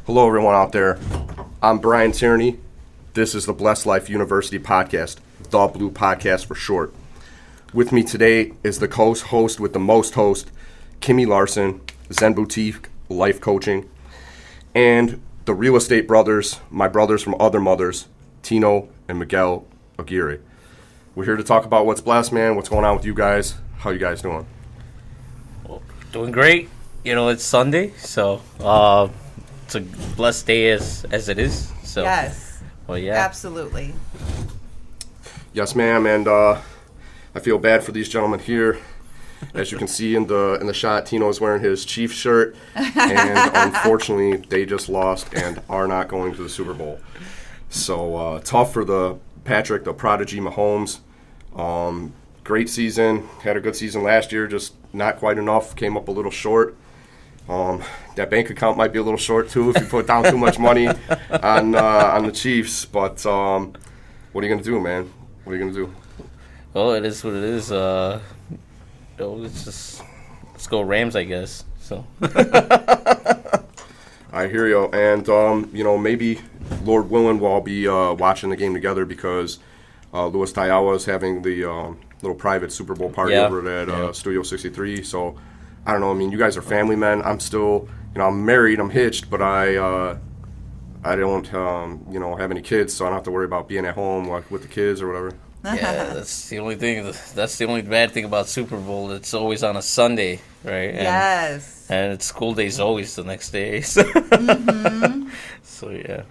Hello, everyone out there. I'm Brian Tierney. This is the Blessed Life University podcast, the Blue Podcast for short. With me today is the co-host with the most host, Kimmy Larson, Zen Boutique Life Coaching, and the real estate brothers, my brothers from other mothers, Tino and Miguel Aguirre. We're here to talk about what's blessed, man. What's going on with you guys? How you guys doing? Well, doing great. You know, it's Sunday, so it's a blessed day as it is. So yes. Well, yeah. Absolutely. Yes, ma'am. And I feel bad for these gentlemen here. As you can see in the shot, Tino is wearing his Chiefs shirt, and unfortunately, they just lost and are not going to the Super Bowl. So tough for the Prodigy Mahomes. Great season. Had a good season last year, just not quite enough. Came up a little short. That bank account might be a little short too if you put down too much money on the Chiefs. But what are you gonna do, man? What are you gonna do? Well, it is what it is. Let's go Rams, I guess. So I hear you, and maybe Lord willing, we'll all be watching the game together because Louis Tayawa is having the little private Super Bowl party over at Studio 63. So I don't know. I mean, you guys are family men. I'm still, I'm married. I'm hitched, but I don't, have any kids, so I don't have to worry about being at home with the kids or whatever. Yeah, that's the only thing. That's the only bad thing about Super Bowl. It's always on a Sunday, right? Yes. And it's school day's always the next day. So, so yeah.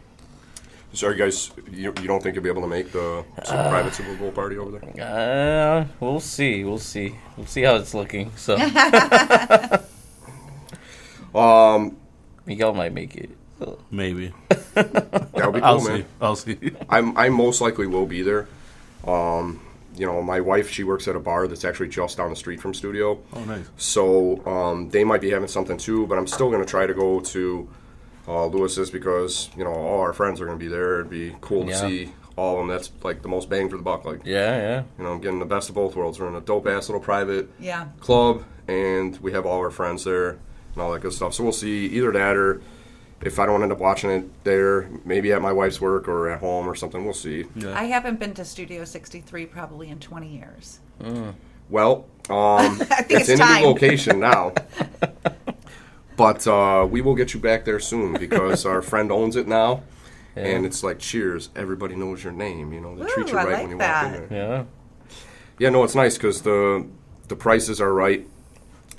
So are you guys, you don't think you'll be able to make the private Super Bowl party over there? We'll see. We'll see how it's looking. So, Miguel might make it. So. Maybe. That would be cool, man. I'll see. I most likely will be there. My wife, she works at a bar that's actually just down the street from Studio. Oh, nice. So they might be having something too, but I'm still going to try to go to Lewis's because, all our friends are going to be there. It'd be cool to see all of them. That's like the most bang for the buck. Like, yeah. I'm getting the best of both worlds. We're in a dope-ass little private club, and we have all our friends there and all that good stuff. So we'll see either that or if I don't end up watching it there, maybe at my wife's work or at home or something. We'll see. Yeah. I haven't been to Studio 63 probably in 20 years. Well, I think it's in a new location now. But we will get you back there soon because our friend owns it now. Yeah. And it's like, cheers, everybody knows your name. They treat you right when you walk in there. Yeah. Yeah, no, it's nice because the prices are right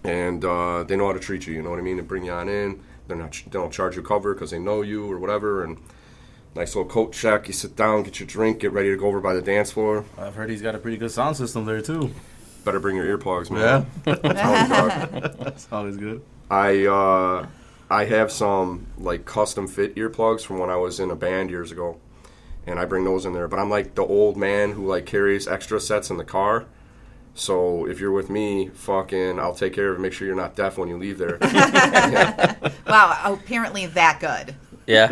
and they know how to treat you, you know what I mean? They bring you on in. They don't charge you cover because they know you or whatever. And nice little coat check. You sit down, get your drink, get ready to go over by the dance floor. I've heard he's got a pretty good sound system there, too. Better bring your earplugs, man. Yeah. That's always good. I have some like custom fit earplugs from when I was in a band years ago, and I bring those in there. But I'm like the old man who like carries extra sets in the car. So if you're with me, I'll take care of it. Make sure you're not deaf when you leave there. Wow, apparently that good. Yeah.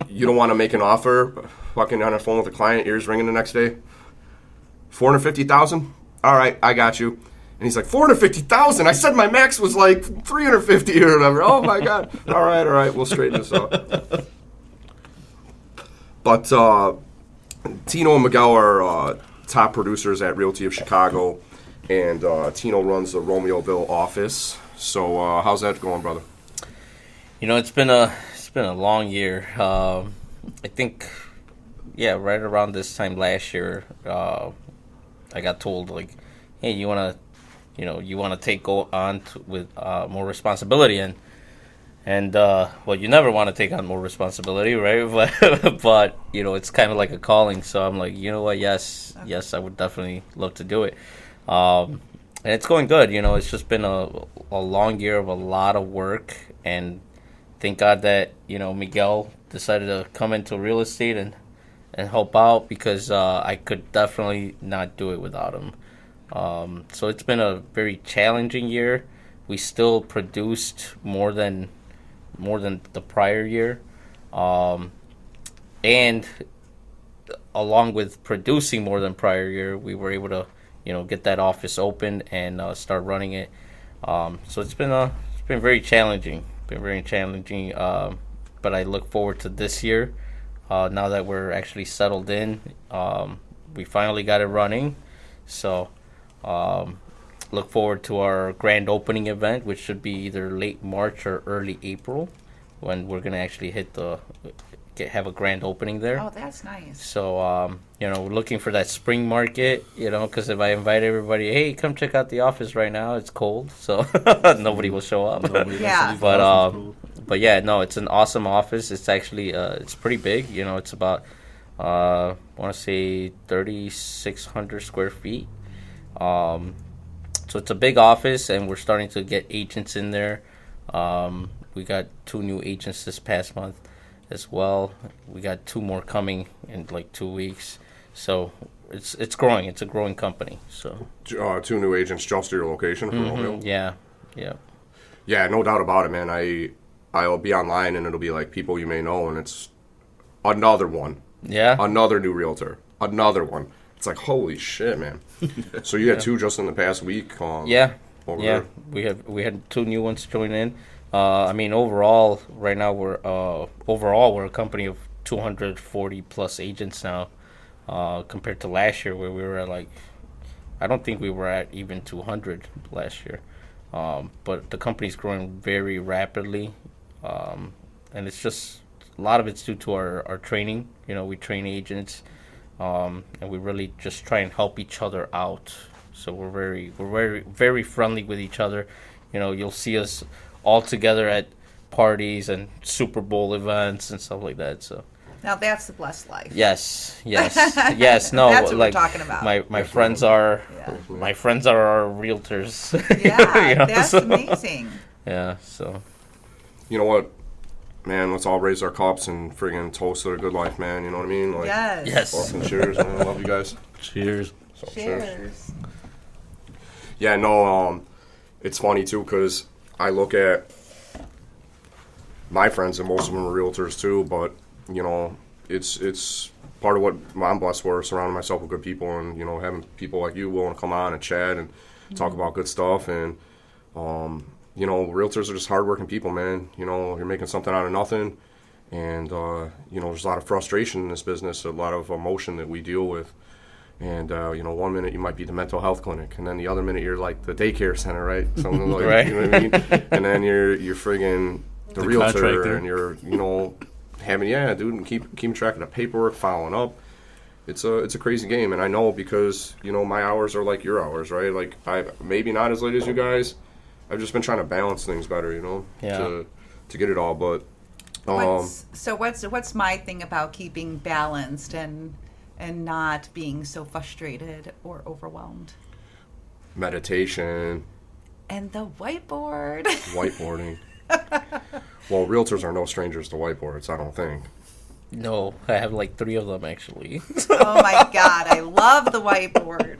You don't want to make an offer, on the phone with a client, ears ringing the next day. $450,000. All right, I got you. And he's like, $450,000? I said my max was like $350 or whatever. Oh, my God. All right. We'll straighten this out. But Tino and Miguel are top producers at Realty of Chicago. And Tino runs the Romeoville office. So how's that going, brother? It's been a long year. I think, right around this time last year, I got told, like, hey, you want to take on with more responsibility, and you never want to take on more responsibility, right? But it's kind of like a calling. So I'm like, you know what? Yes, I would definitely love to do it. And it's going good. It's just been a long year of a lot of work, and thank God that Miguel decided to come into real estate and help out because I could definitely not do it without him. So it's been a very challenging year. We still produced more than the prior year, and along with producing more than prior year, we were able to get that office open and start running it. So it's been very challenging. but I look forward to this year. Now that we're actually settled in, we finally got it running. So look forward to our grand opening event, which should be either late March or early April, when we're gonna actually have a grand opening there. Oh, that's nice. So, we're looking for that spring market, because if I invite everybody, hey, come check out the office right now, it's cold, so nobody will show up. Yeah. But yeah, no, it's an awesome office. It's actually, it's pretty big. It's about, I want to say 3,600 square feet. So it's a big office, and we're starting to get agents in there. We got 2 new agents this past month as well. We got 2 more coming in like 2 weeks. So it's growing. It's a growing company. So 2 new agents just to your location for Romeo. yeah. Yeah, no doubt about it, man. I'll be online and it'll be like people you may know, and it's another one. Yeah. Another new realtor. Another one. It's like, holy shit, man. So you had 2 just in the past week. Yeah. Over Yeah. there. We had 2 new ones join in. Overall, right now we're a company of 240 plus agents now, compared to last year where we were at I don't think we were at even 200 last year. But the company's growing very rapidly, and it's just a lot of it's due to our training. We train agents, and we really just try and help each other out. So we're very friendly with each other. You'll see us all together at parties and Super Bowl events and stuff like that. So Now that's the blessed life. yes. No, That's what we're talking about. My friends are Yeah. my friends are our realtors. Yeah, that's so- amazing. Yeah, so You know what, man? Let's all raise our cups and friggin' toast to a good life, man. You know what I mean? Like, Yes. yes. Awesome. Cheers, man. I love you guys. Cheers. So, Cheers. Yeah, no, it's funny too because I look at my friends, and most of them are realtors too, but it's part of what I'm blessed for, surrounding myself with good people, and having people like you willing to come on and chat and talk about good stuff. And realtors are just hardworking people, man. You're making something out of nothing, and there's a lot of frustration in this business, a lot of emotion that we deal with. And, 1 minute you might be the mental health clinic, and then the other minute you're like the daycare center, right? Something like, Right. You know what I mean? And then you're friggin' the realtor, contractor. and you're, and keeping track of the paperwork, following up. It's a crazy game, and I know because, my hours are like your hours, right? Like, I maybe not as late as you guys. I've just been trying to balance things better, Yeah. to get it all, but... What's my thing about keeping balanced and not being so frustrated or overwhelmed? Meditation, And the whiteboard. whiteboarding. Well, realtors are no strangers to whiteboards, I don't think. no, I have like 3 of them actually. Oh my God, I love the whiteboard.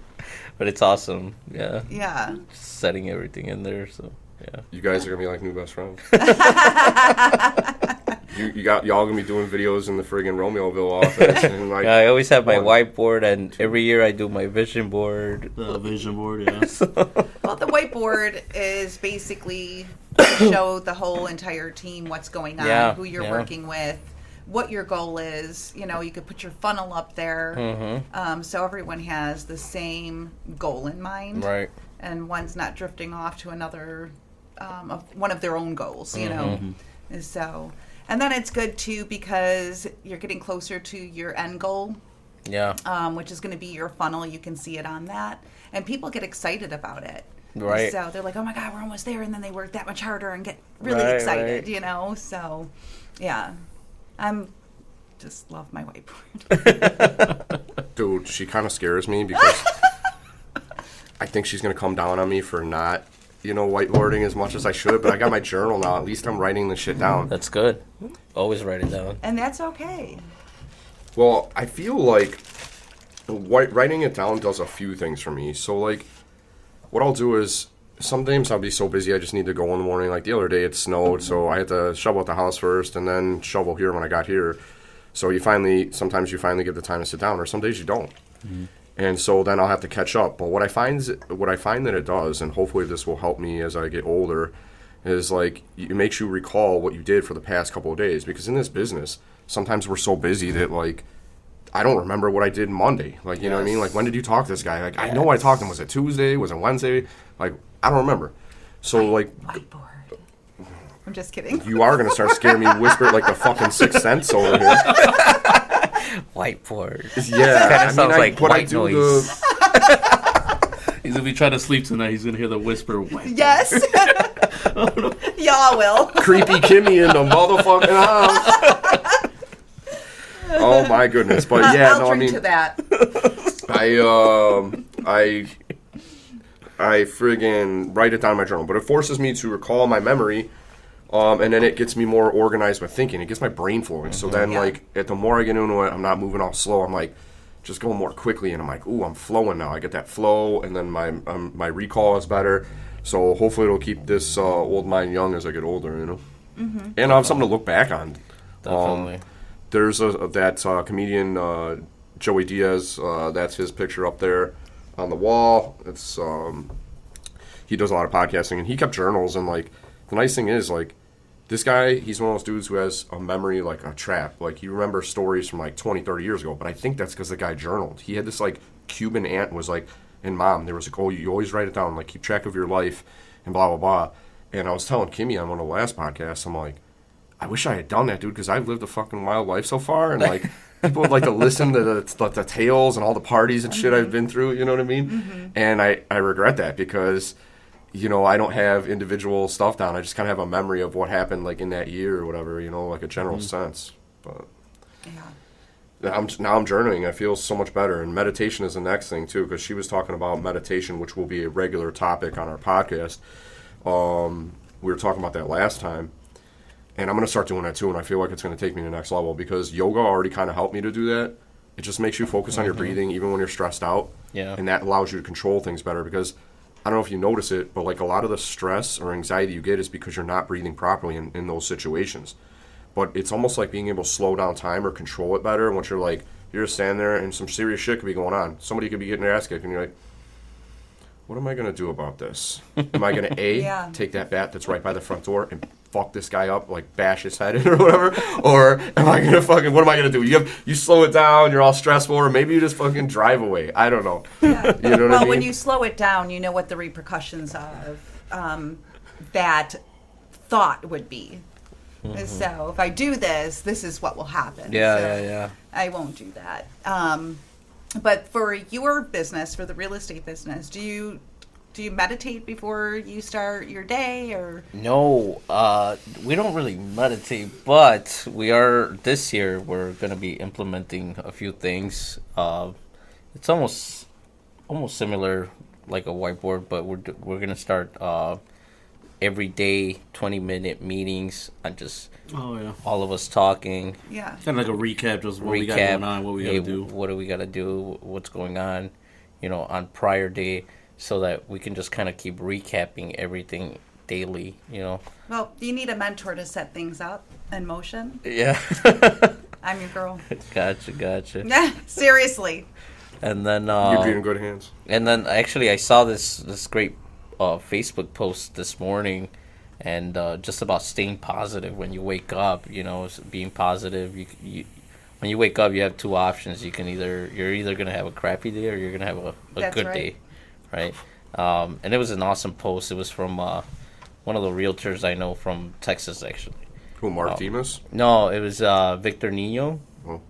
But it's awesome. Yeah. Yeah. Just setting everything in there, so yeah. You guys are gonna be like new best friends. y'all gonna be doing videos in the friggin' Romeoville office, and like Yeah, I always have my One. whiteboard, and every year I do my vision board. The vision board, yeah. Well, the whiteboard is basically to show the whole entire team what's going on, Yeah, who you're yeah. working with, what your goal is. You could put your funnel up there, so everyone has the same goal in mind, Right. and one's not drifting off to another, one of their own goals. And so, and then it's good too because you're getting closer to your end goal. Yeah. Which is going to be your funnel. You can see it on that. And people get excited about it. Right. So they're like, oh my God, we're almost there. And then they work that much harder and get really Right, excited, right. So, yeah. Just love my whiteboard. dude, she kind of scares me because I think she's gonna come down on me for not, whiteboarding as much as I should. But I got my journal now. At least I'm writing the shit down. That's good. Always write it down. And that's okay. Well, I feel like writing it down does a few things for me. So, like, what I'll do is sometimes I'll be so busy I just need to go in the morning. Like the other day, it snowed, so I had to shovel out the house first and then shovel here when I got here. So sometimes you finally get the time to sit down, or some days you don't. Mm-hmm. And so then I'll have to catch up. But what I find that it does, and hopefully this will help me as I get older, is like it makes you recall what you did for the past couple of days. Because in this business, sometimes we're so busy that like I don't remember what I did Monday. Like, you know what I mean? Like, when did you talk to this guy? Like, I know I talked to him. Was it Tuesday? Was it Wednesday? Like, I don't remember. So, like... Whiteboard. I'm just kidding. You are going to start scaring me, whisper like the fucking Sixth Sense over here. Whiteboard. Yeah. Kind of sounds like white noise. He's gonna be trying to sleep tonight. He's gonna hear the whisper. White. Yes. Y'all will. Creepy Kimmy in the motherfucking house. Oh my goodness! But yeah, I'll drink to that. I friggin' write it down in my journal, but it forces me to recall my memory, and then it gets me more organized with thinking. It gets my brain flowing. So then, like, the more I get into it, I'm not moving all slow. I'm like, just going more quickly, and I'm like, ooh, I'm flowing now. I get that flow, and then my recall is better. So hopefully it'll keep this old mind young as I get older, you know. Mm-hmm. And I'll have something to look back on. Definitely. There's that comedian Joey Diaz. That's his picture up there on the wall. It's he does a lot of podcasting, and he kept journals. And like the nice thing is, like this guy, he's one of those dudes who has a memory like a trap. Like he remembers stories from like 20, 30 years ago. But I think that's because the guy journaled. He had this like Cuban aunt was like, and mom, there was like, oh, you always write it down, like keep track of your life, and blah blah blah. And I was telling Kimmy on one of the last podcasts, I'm like, I wish I had done that, dude, because I've lived a fucking wild life so far, and like people would like to listen to the tales and all the parties and shit I've been through. You know what I mean? Mm-hmm. And I regret that because, you know, I don't have individual stuff down. I just kind of have a memory of what happened like in that year or whatever. You know, like a general sense. But now I'm journaling. I feel so much better, and meditation is the next thing too, because she was talking about meditation, which will be a regular topic on our podcast. We were talking about that last time. And I'm going to start doing that too, and I feel like it's going to take me to the next level because yoga already kind of helped me to do that. It just makes you focus on your breathing even when you're stressed out. Yeah. And that allows you to control things better because I don't know if you notice it, but like a lot of the stress or anxiety you get is because you're not breathing properly in those situations. But it's almost like being able to slow down time or control it better once you're like, you're just standing there and some serious shit could be going on. Somebody could be getting their ass kicked and you're like, what am I going to do about this? Am I going to take that bat that's right by the front door and fuck this guy up, like bash his head in or whatever? Or am I going to what am I going to do? You slow it down, you're all stressful, or maybe you just fucking drive away. I don't know. Yeah. You know what I mean? When you slow it down, you know what the repercussions of that thought would be. Mm-hmm. So if I do this is what will happen. Yeah. I won't do that. But for your business, for the real estate business, do you meditate before you start your day, or? No, we don't really meditate, but this year we're going to be implementing a few things. It's almost similar like a whiteboard, but we're going to start every day 20-minute meetings and just all of us talking. Yeah. Kind of like a recap, just what we got going on, what we got to do. What do we got to do? What's going on, on prior day, so that we can just kind of keep recapping everything daily, Well, you need a mentor to set things up in motion. Yeah. I'm your girl. Gotcha. Yeah, seriously. And then you'd be in good hands. And then actually I saw this great Facebook post this morning, and just about staying positive when you wake up. Being positive. You when you wake up, you have two options. You're either gonna have a crappy day or you're gonna have a good day, right? And it was an awesome post. It was from one of the realtors I know from Texas, actually. Who, Mark Demas? No, it was Victor Nino. Oh.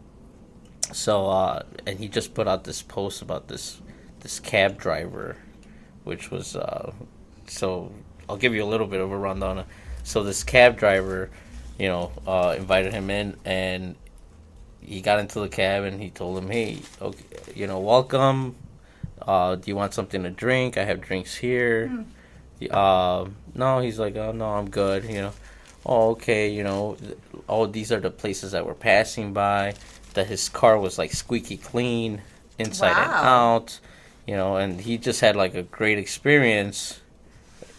So and he just put out this post about this cab driver, which was so I'll give you a little bit of a rundown. So this cab driver, invited him in, and he got into the cab and he told him, hey, okay, welcome. Do you want something to drink? I have drinks here. No, he's like, oh no, I'm good. Oh, okay. These are the places that we're passing by. That his car was like squeaky clean inside and out. And he just had like a great experience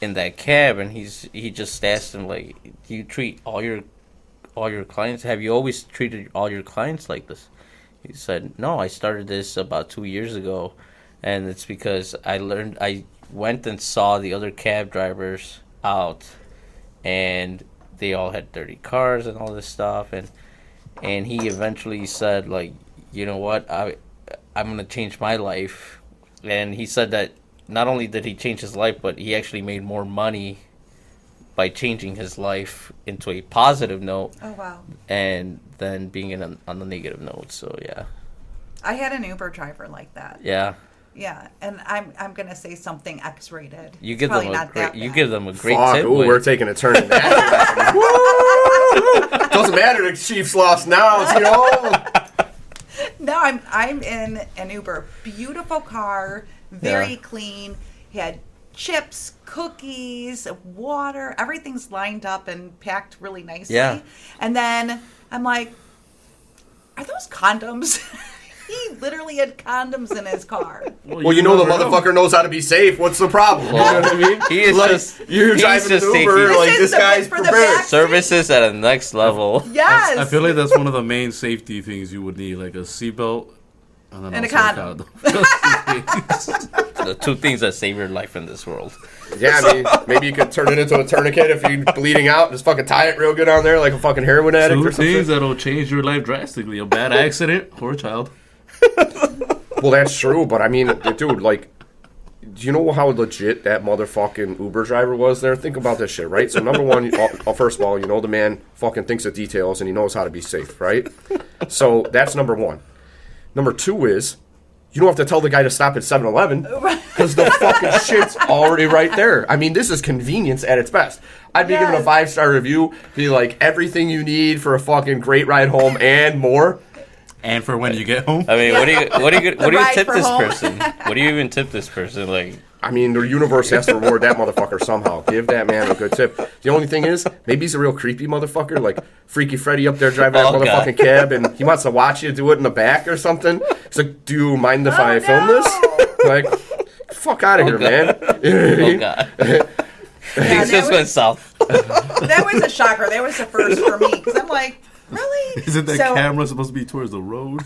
in that cab, and he just asked him, like, do you treat all your clients? Have you always treated all your clients like this? He said, no, I started this about 2 years ago, and it's because I went and saw the other cab drivers out, and they all had dirty cars and all this stuff, and he eventually said, like, you know what, I'm gonna change my life. And he said that not only did he change his life, but he actually made more money by changing his life into a positive note. Oh, wow. And then being on the negative note. So yeah. I had an Uber driver like that. Yeah. Yeah, and I'm gonna say something X-rated. You give Probably them a not great. that You bad. give them a great Fuck, tip. ooh, with- we're taking a turn in that direction. Woo! Doesn't matter. The Chiefs lost now. You know. No, I'm in an Uber. Beautiful car, very Yeah. clean. He had chips, cookies, water. Everything's lined up and packed really nicely. Yeah. And then I'm like, are those condoms? He literally had condoms in his car. Well, you know the motherfucker knows how to be safe. What's the problem? You know what I mean? He is like, just. you're he's driving just an taking Uber, like This this is the guy's bit for the prepared. back. services at a next level. Yes. I feel like that's one of the main safety things you would need, like a seatbelt and then And a also condom. The two things that save your life in this world. Yeah, I mean, maybe you could turn it into a tourniquet if you're bleeding out. Just fucking tie it real good on there like a fucking heroin addict Two or something. things that'll change your life drastically: a bad accident or a child. Well, that's true, but I mean, dude, like, do you know how legit that motherfucking Uber driver was there? Think about this shit, right? So, number one, first of all, you know the man fucking thinks of details and he knows how to be safe, right? So, that's number one. Number two is, you don't have to tell the guy to stop at 7-Eleven because the fucking shit's already right there. I mean, this is convenience at its best. I'd be giving a 5-star review, be like, everything you need for a fucking great ride home and more. And for when you get home. I mean, what do you ride tip for this home. person? What do you even tip this person? Like, I mean, the universe has to reward that motherfucker somehow. Give that man a good tip. The only thing is, maybe he's a real creepy motherfucker, like Freaky Freddy up there driving that Oh, motherfucking God. cab, and he wants to watch you do it in the back or something. He's like, do you mind if I film this? Like, fuck out of here, man. oh god, things that just went was- south. That was a shocker. That was the first for me because I'm like, really? Isn't that So- camera supposed to be towards the road?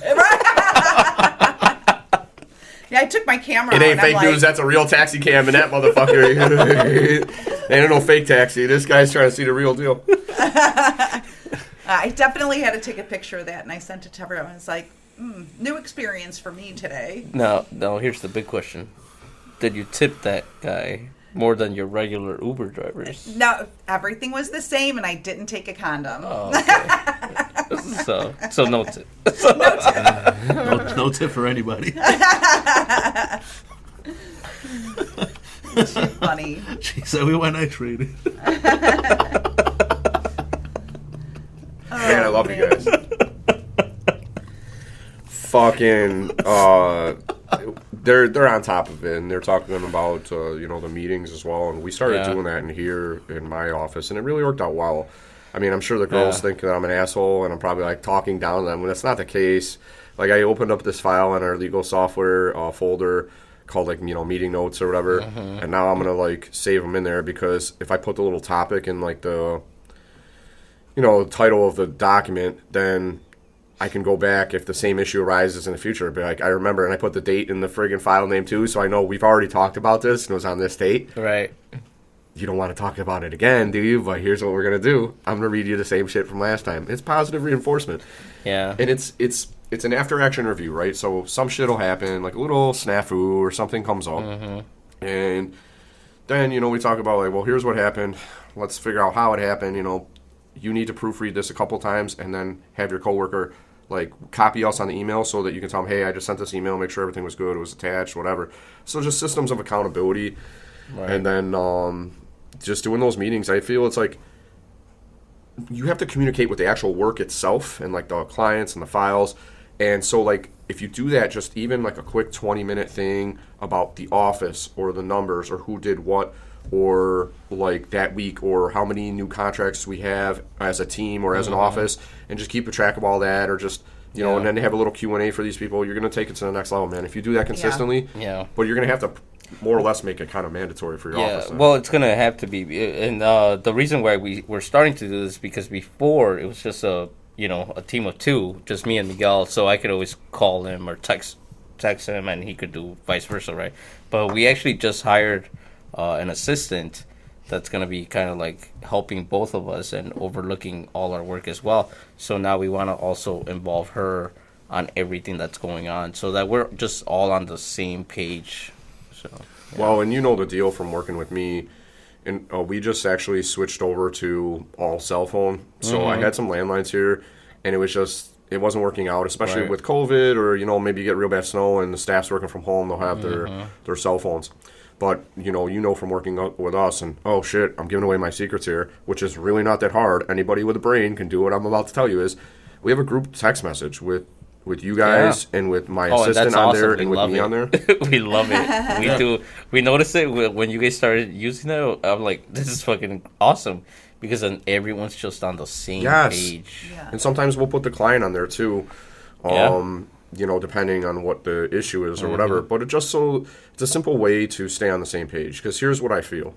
Yeah, I took my camera. It ain't out and fake I'm news. That's a real taxi cam in that motherfucker. Ain't no fake taxi. This guy's trying to see the real deal. I definitely had to take a picture of that, and I sent it to everyone. It's like, new experience for me today. No. Here's the big question: did you tip that guy more than your regular Uber drivers? No, everything was the same, and I didn't take a condom. Oh, okay. so no tip. No tip for anybody. Funny. She said we went X-rated. Man, I love you guys. Fucking, they're on top of it, and they're talking about the meetings as well. And we started doing that in here in my office, and it really worked out well. I mean, I'm sure the girls think that I'm an asshole, and I'm probably like talking down to them when that's not the case. Like, I opened up this file on our legal software folder called like meeting notes or whatever, and now I'm gonna like save them in there because if I put the little topic in like the title of the document, then I can go back if the same issue arises in the future. Be like, I remember, and I put the date in the friggin' file name too, so I know we've already talked about this and it was on this date. Right. You don't want to talk about it again, do you? But here's what we're gonna do. I'm gonna read you the same shit from last time. It's positive reinforcement, Yeah. and it's an after action review, right? So some shit will happen, like a little snafu or something comes up, and then we talk about like, well, here's what happened. Let's figure out how it happened. You need to proofread this a couple times, and then have your coworker like copy us on the email so that you can tell them, hey, I just sent this email, make sure everything was good, it was attached, whatever. So just systems of accountability, Right. and then just doing those meetings. I feel it's like you have to communicate with the actual work itself and like the clients and the files. And so like if you do that, just even like a quick 20-minute thing about the office or the numbers or who did what or like that week or how many new contracts we have as a team or as an office, and just keep a track of all that, or just and then have a little Q&A for these people. You're going to take it to the next level, man. If you do that consistently, but you're going to have to more or less make it kind of mandatory for your office. Well, it's gonna have to be, and the reason why we're starting to do this is because before it was just a team of two, just me and Miguel, so I could always call him or text him, and he could do vice versa, right? But we actually just hired an assistant that's going to be kind of like helping both of us and overlooking all our work as well. So now we want to also involve her on everything that's going on so that we're just all on the same page. So, yeah. Well, and you know the deal from working with me, and we just actually switched over to all cell phone. So I had some landlines here, and it wasn't working out, especially Right. with COVID, or maybe you get real bad snow and the staff's working from home, they'll have their cell phones. But you know from working with us, and oh shit, I'm giving away my secrets here, which is really not that hard. Anybody with a brain can do what I'm about to tell you. Is we have a group text message with you guys and with my and assistant that's on awesome. there We and with love me it. on there. We love it. We do. We noticed it when you guys started using it. I'm like, this is fucking awesome because then everyone's just on the same page. Yeah. And sometimes we'll put the client on there too. Depending on what the issue is or whatever. But it's a simple way to stay on the same page. Because here's what I feel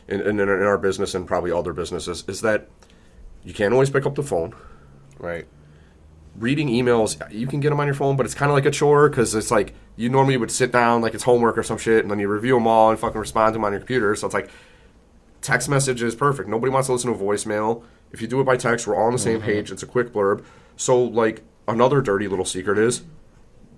in our business and probably other businesses is that you can't always pick up the phone. Right. Reading emails, you can get them on your phone, but it's kind of like a chore because it's like you normally would sit down like it's homework or some shit, and then you review them all and fucking respond to them on your computer. So it's like text message is perfect. Nobody wants to listen to a voicemail. If you do it by text, we're all on the same page. It's a quick blurb. So like another dirty little secret is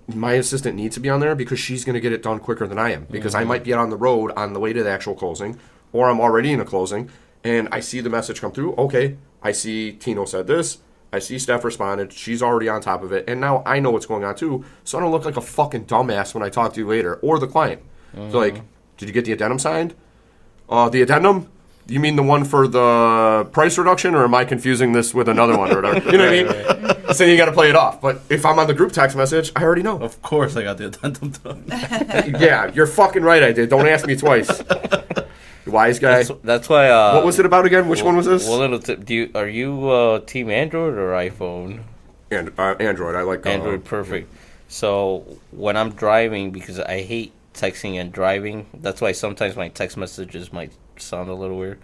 my assistant needs to be on there because she's going to get it done quicker than I am because I might be on the road on the way to the actual closing, or I'm already in a closing and I see the message come through. Okay, I see Tino said this. I see Steph responded. She's already on top of it. And now I know what's going on too. So I don't look like a fucking dumbass when I talk to you later. Or the client. So like, did you get the addendum signed? The addendum? You mean the one for the price reduction? Or am I confusing this with another one or whatever? You know what I mean? So you got to play it off. But if I'm on the group text message, I already know. Of course I got the addendum done. Yeah, you're fucking right I did. Don't ask me twice. Wise guy. That's why. What was it about again? Which one was this? One little tip. Are you team Android or iPhone? And Android. I like Android, perfect. So when I'm driving, because I hate texting and driving, that's why sometimes my text messages might sound a little weird.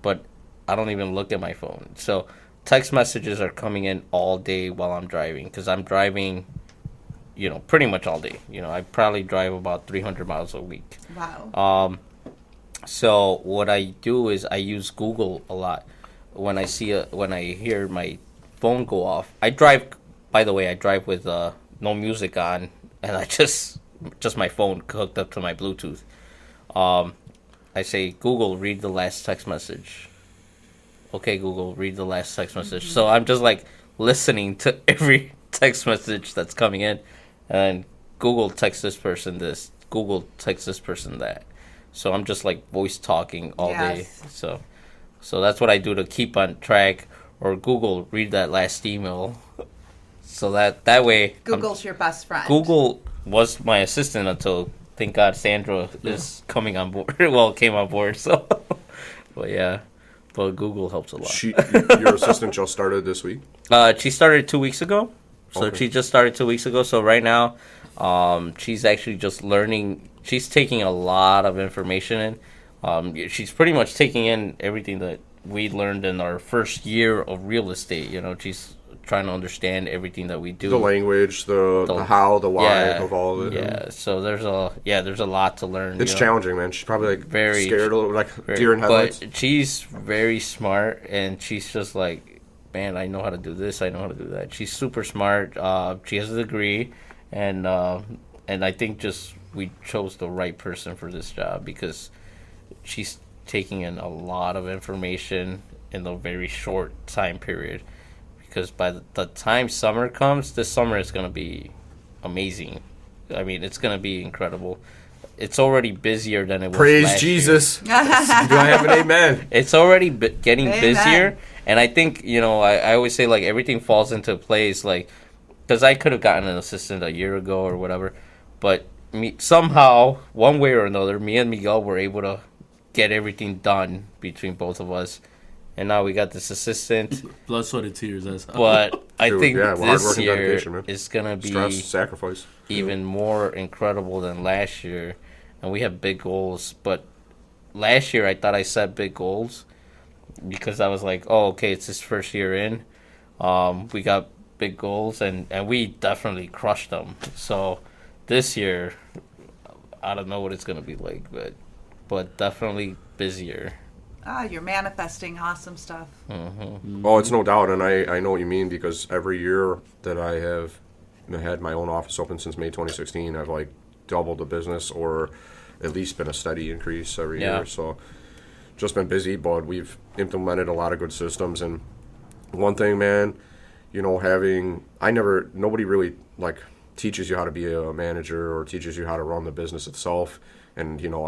But I don't even look at my phone. So text messages are coming in all day while I'm driving, because I'm driving, pretty much all day. I probably drive about 300 miles a week. Wow. So what I do is I use Google a lot. When I hear my phone go off, I drive. By the way, I drive with no music on, and I just my phone hooked up to my Bluetooth. I say, Google, read the last text message. Okay, Google, read the last text message. So I'm just like listening to every text message that's coming in, and Google text this person this. Google text this person that. So I'm just like voice talking all day. So that's what I do to keep on track. Or Google, read that last email. So that way. Google's your best friend. Google was my assistant until, thank God, Sandra is coming on board. Well, came on board. So, but yeah, but Google helps a lot. Your assistant just started this week? She started 2 weeks ago. So Okay. she just started 2 weeks ago. So right now, she's actually just learning. She's taking a lot of information in. She's pretty much taking in everything that we learned in our first year of real estate. She's trying to understand everything that we do. The language, the how, the why of all of it. Yeah, so there's a lot to learn. It's challenging, man. She's probably like Very scared a little, like deer in headlights. But she's very smart, and she's just like, man, I know how to do this. I know how to do that. She's super smart. She has a degree, and I think just we chose the right person for this job because she's taking in a lot of information in a very short time period. Because by the time summer comes, this summer is going to be amazing. I mean, it's going to be incredible. It's already busier than it was Praise last Jesus. Do I have an amen? year. It's already getting Amen. busier. And I think, I always say, like, everything falls into place. Like, because I could have gotten an assistant a year ago or whatever. But somehow, one way or another, me and Miguel were able to get everything done between both of us. And now we got this assistant. Blood, sweat, and tears. That's how. But I Dude, think yeah, hard this work and year dedication, man. is going to be Stress, sacrifice. even more incredible than last year. And we have big goals. But last year, I thought I set big goals because I was like, oh, okay, it's his first year in. We got big goals, and we definitely crushed them. So this year, I don't know what it's going to be like, but but definitely busier. You're manifesting awesome stuff. Oh, it's no doubt, and I know what you mean, because every year that I have had my own office open since May 2016, I've like doubled the business, or at least been a steady increase every year. So just been busy, but we've implemented a lot of good systems. And one thing, man, you know, nobody really like teaches you how to be a manager or teaches you how to run the business itself. And you know,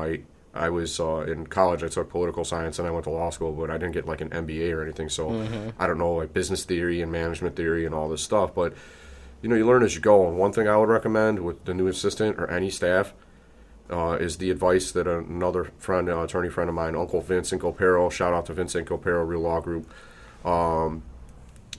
I was in college, I took political science, and I went to law school, but I didn't get like an MBA or anything, so I don't know like business theory and management theory and all this stuff. But you know, you learn as you go. And one thing I would recommend with the new assistant or any staff is the advice that another friend, attorney friend of mine, Uncle Vincent Copero, shout out to Vincent Copero, Real Law Group,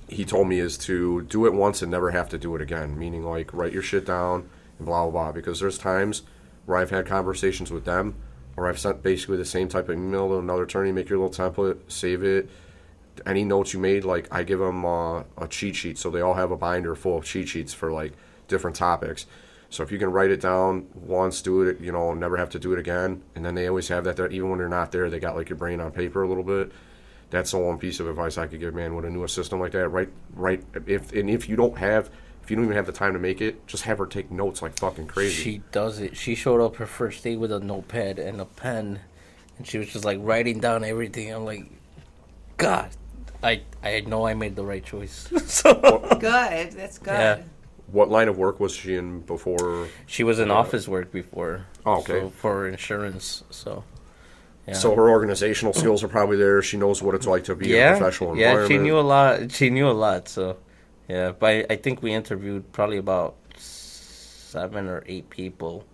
he told me is to do it once and never have to do it again, meaning like write your shit down and blah, blah, blah, because there's times where I've had conversations with them, or I've sent basically the same type of email to another attorney, make your little template, save it. Any notes you made, like I give them a cheat sheet, so they all have a binder full of cheat sheets for like different topics. So if you can write it down once, do it, you know, never have to do it again. And then they always have that there, even when they're not there, they got like your brain on paper a little bit. That's the one piece of advice I could give, man, with a new assistant like that. Right. If you don't even have the time to make it, just have her take notes like fucking crazy. She does it. She showed up her first day with a notepad and a pen, and she was just like writing down everything. I'm like, God, I know I made the right choice. So Good. That's good. Yeah. What line of work was she in before? She was in office work before. Oh, okay. So for insurance, so. Yeah. So her organizational skills are probably there. She knows what it's like to be in a professional environment. Yeah, she knew a lot. She knew a lot, so. Yeah, but I think we interviewed probably about 7 or 8 people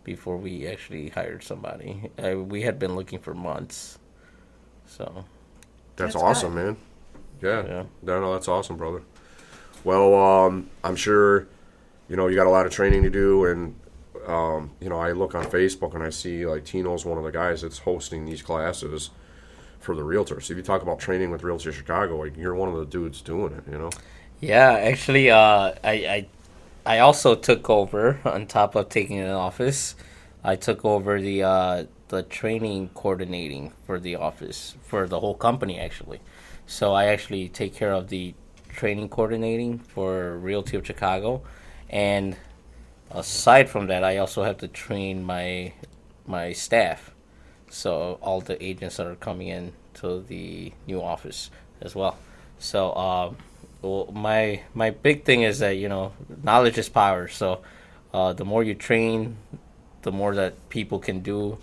before we actually hired somebody. We had been looking for months, so. That's That's awesome, good. man. Yeah. Yeah. No, that's awesome, brother. Well, I'm sure, you know, you got a lot of training to do, and, you know, I look on Facebook and I see, like, Tino's one of the guys that's hosting these classes for the realtors. So if you talk about training with Realty of Chicago, like, you're one of the dudes doing it, you know? Yeah, actually, I also took over, on top of taking an office, I took over the training coordinating for the office, for the whole company, actually. So I actually take care of the training coordinating for Realty of Chicago, and aside from that, I also have to train my staff, so all the agents that are coming in to the new office as well. So well, my big thing is that, you know, knowledge is power. So the more you train, the more that people can do,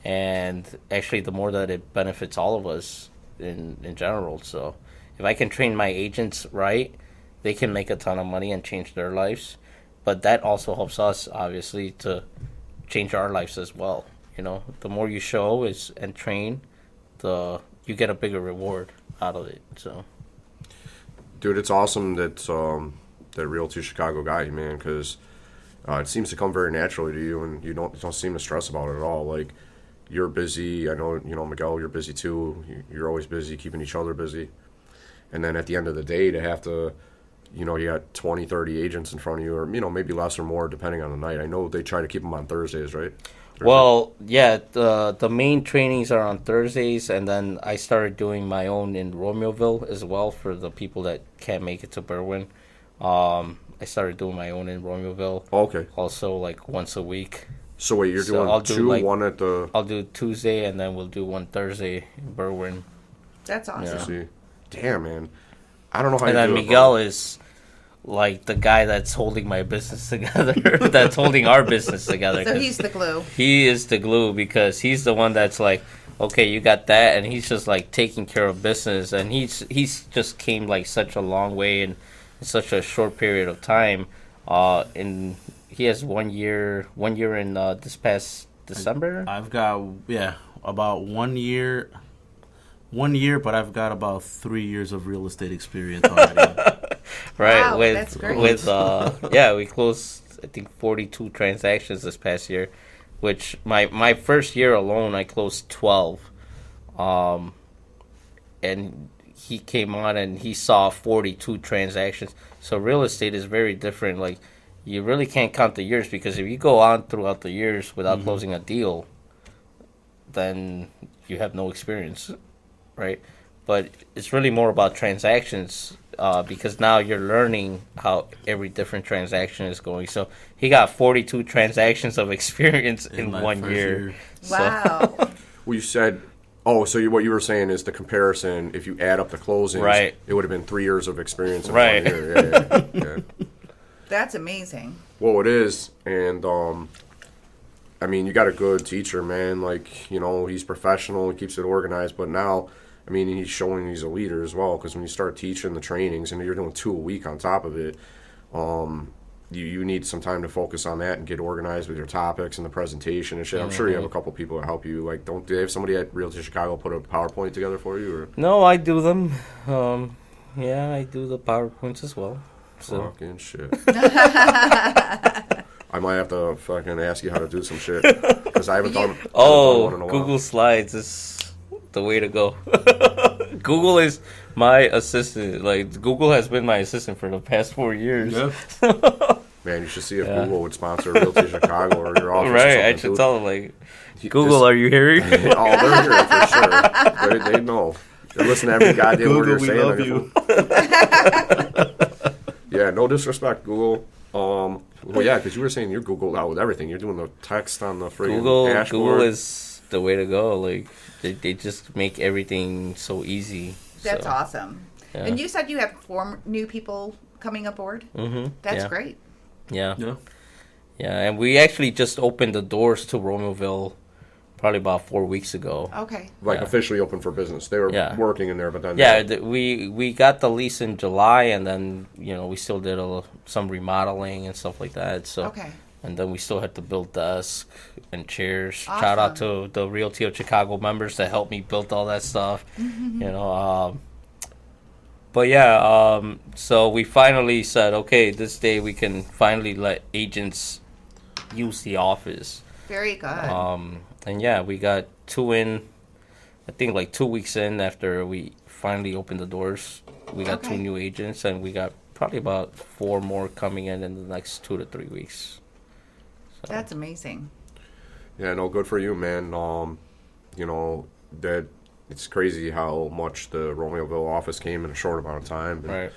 and actually the more that it benefits all of us in general. So if I can train my agents right, they can make a ton of money and change their lives. But that also helps us, obviously, to change our lives as well. You know, the more you show and train, you get a bigger reward out of it. So, Dude, it's awesome that that Realty of Chicago got you, man, because it seems to come very naturally to you, and you don't seem to stress about it at all. Like, you're busy. I know, you know, Miguel, you're busy too. You're always busy, keeping each other busy. And then at the end of the day, to have to, you know, you got 20, 30 agents in front of you, or, you know, maybe less or more depending on the night. I know they try to keep them on Thursdays, right? well, yeah, the main trainings are on Thursdays, and then I started doing my own in Romeoville as well for the people that can't make it to Berwyn. I started doing my own in Romeoville. Oh, okay. Also, like once a week. So wait, you're So doing I'll do, two, like- one at the... I'll do Tuesday, and then we'll do one Thursday in Berwyn. That's awesome. Yeah. See, damn, man. I don't know how And you then do it, Miguel is like the guy that's holding my business together, that's holding our business together. So 'cause he's the glue. he is the glue, because he's the one that's like, okay, you got that, and he's just like taking care of business, and he's just came like such a long way in such a short period of time. And he has 1 year in this past December. I've got about 1 year. 1 year, but I've got about 3 years of real estate experience already. Right, Wow, that's great. We closed, I think, 42 transactions this past year, which my first year alone I closed 12. And he came on and he saw 42 transactions. So real estate is very different. Like, you really can't count the years, because if you go on throughout the years without closing a deal, then you have no experience, right? But it's really more about transactions because now you're learning how every different transaction is going. So he got 42 transactions of experience in my 1 first year. Wow. Well, you said, what you were saying is the comparison, if you add up the closings, Right. it would have been 3 years of experience in Right. 1 year. Yeah. That's amazing. Well, it is, and I mean, you got a good teacher, man. Like, you know, he's professional, he keeps it organized, but now, I mean, he's showing he's a leader as well, because when you start teaching the trainings and you're doing 2 a week on top of it, you need some time to focus on that and get organized with your topics and the presentation and shit. I'm sure you have a couple people that help you. Like, do they have somebody at Realty of Chicago put a PowerPoint together for you? Or? No, I do them. Yeah, I do the PowerPoints as well. So Fucking shit. I might have to fucking ask you how to do some shit, because I haven't done one in a while. Google Slides is the way to go. Google is my assistant. Like, Google has been my assistant for the past 4 years. Yeah. Man, you should see if Google would sponsor Realty of Chicago or your office. Right, or I something, should dude. tell them, like, Google, are you hearing? Oh, they're hearing for sure. They know. They listen to every goddamn word Google, you're we saying. love on your you. phone. Yeah, no disrespect, Google. Well, yeah, because you were saying you're Googled out with everything. You're doing the text on the friggin' dashboard. Google is the way to go. Like, they just make everything so easy. That's So, awesome. yeah. And you said you have 4 new people coming aboard? Mm-hmm. That's great. Yeah. Yeah. Yeah, and we actually just opened the doors to Romeoville probably about 4 weeks ago. Okay. Like Yeah. officially open for business. They were Yeah. working in there, but then Yeah, we got the lease in July, and then we still did some remodeling and stuff like that. So Okay. and then we still had to build desks and chairs. Shout out Awesome. to the Realty of Chicago members that helped me build all that stuff. But yeah, so we finally said, okay, this day we can finally let agents use the office. Very good. And yeah, we got 2 in, I think like 2 weeks in after we finally opened the doors. We got 2 Okay. new agents, and we got probably about 4 more coming in the next 2 to 3 weeks. So, That's amazing. Yeah, no, good for you, man. That it's crazy how much the Romeoville office came in a short amount of time. And, right.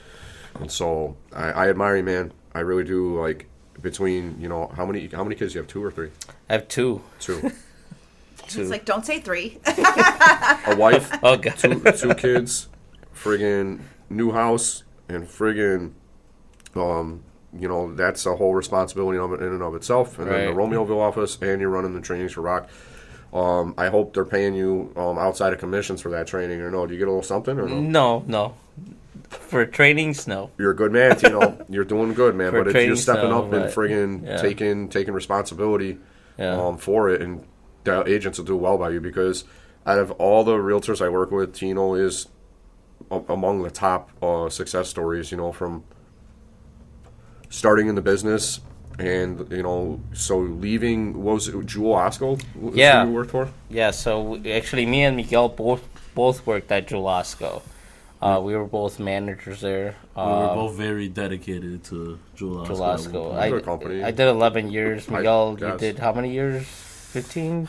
and so I admire you, man. I really do. Like, between, how many kids do you have? 2 or 3? I have 2. 2. He's like, don't say 3. A wife, Oh, God. 2 kids, friggin' new house, and friggin', that's a whole responsibility in and of itself. And then the Right. Romeoville office, and you're running the trainings for Rock. I hope they're paying you outside of commissions for that training, or no? Do you get a little something, or no? No. For trainings, no. You're a good man, Tino. You're doing good, man. For But if you're trainings, stepping no, up and but- friggin' yeah. taking responsibility Yeah. for it, and the agents will do well by you, because out of all the realtors I work with, Tino is among the top success stories, from starting in the business. And, so leaving, what was it, Jewel Osco? Yeah. Who you worked for? Yeah, so actually me and Miguel both worked at Julasco. We were both managers there. We were both very dedicated to Julasco. Julasco. Good company. I did 11 years. Miguel, you guess. did how many years? 15?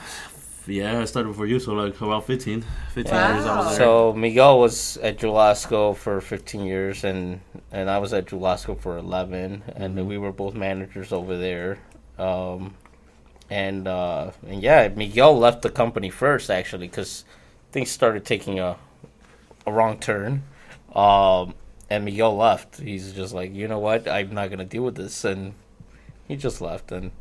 Yeah, I started before you, so like about 15 years I Wow. was there. So Miguel was at Julasco for 15 years, and I was at Julasco for 11, and then we were both managers over there. And yeah, Miguel left the company first, actually, because things started taking a wrong turn. And Miguel left. He's just like, you know what? I'm not gonna deal with this, and he just left. And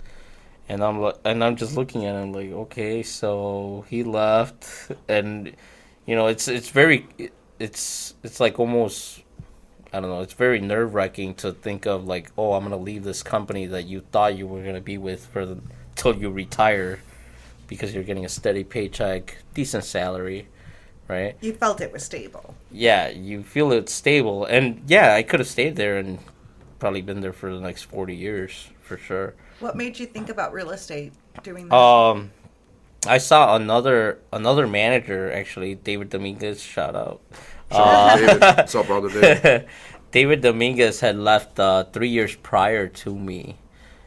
I'm just looking at him like, okay, so he left, and it's like almost, I don't know, it's very nerve wracking to think of like, oh, I'm gonna leave this company that you thought you were gonna be with till you retire, because you're getting a steady paycheck, decent salary, right? You felt it was stable. Yeah, you feel it's stable, and yeah, I could have stayed there and probably been there for the next 40 years for sure. What made you think about real estate doing that? I saw another manager, actually, David Dominguez, shout out. David. What's up, brother David? David Dominguez had left 3 years prior to me,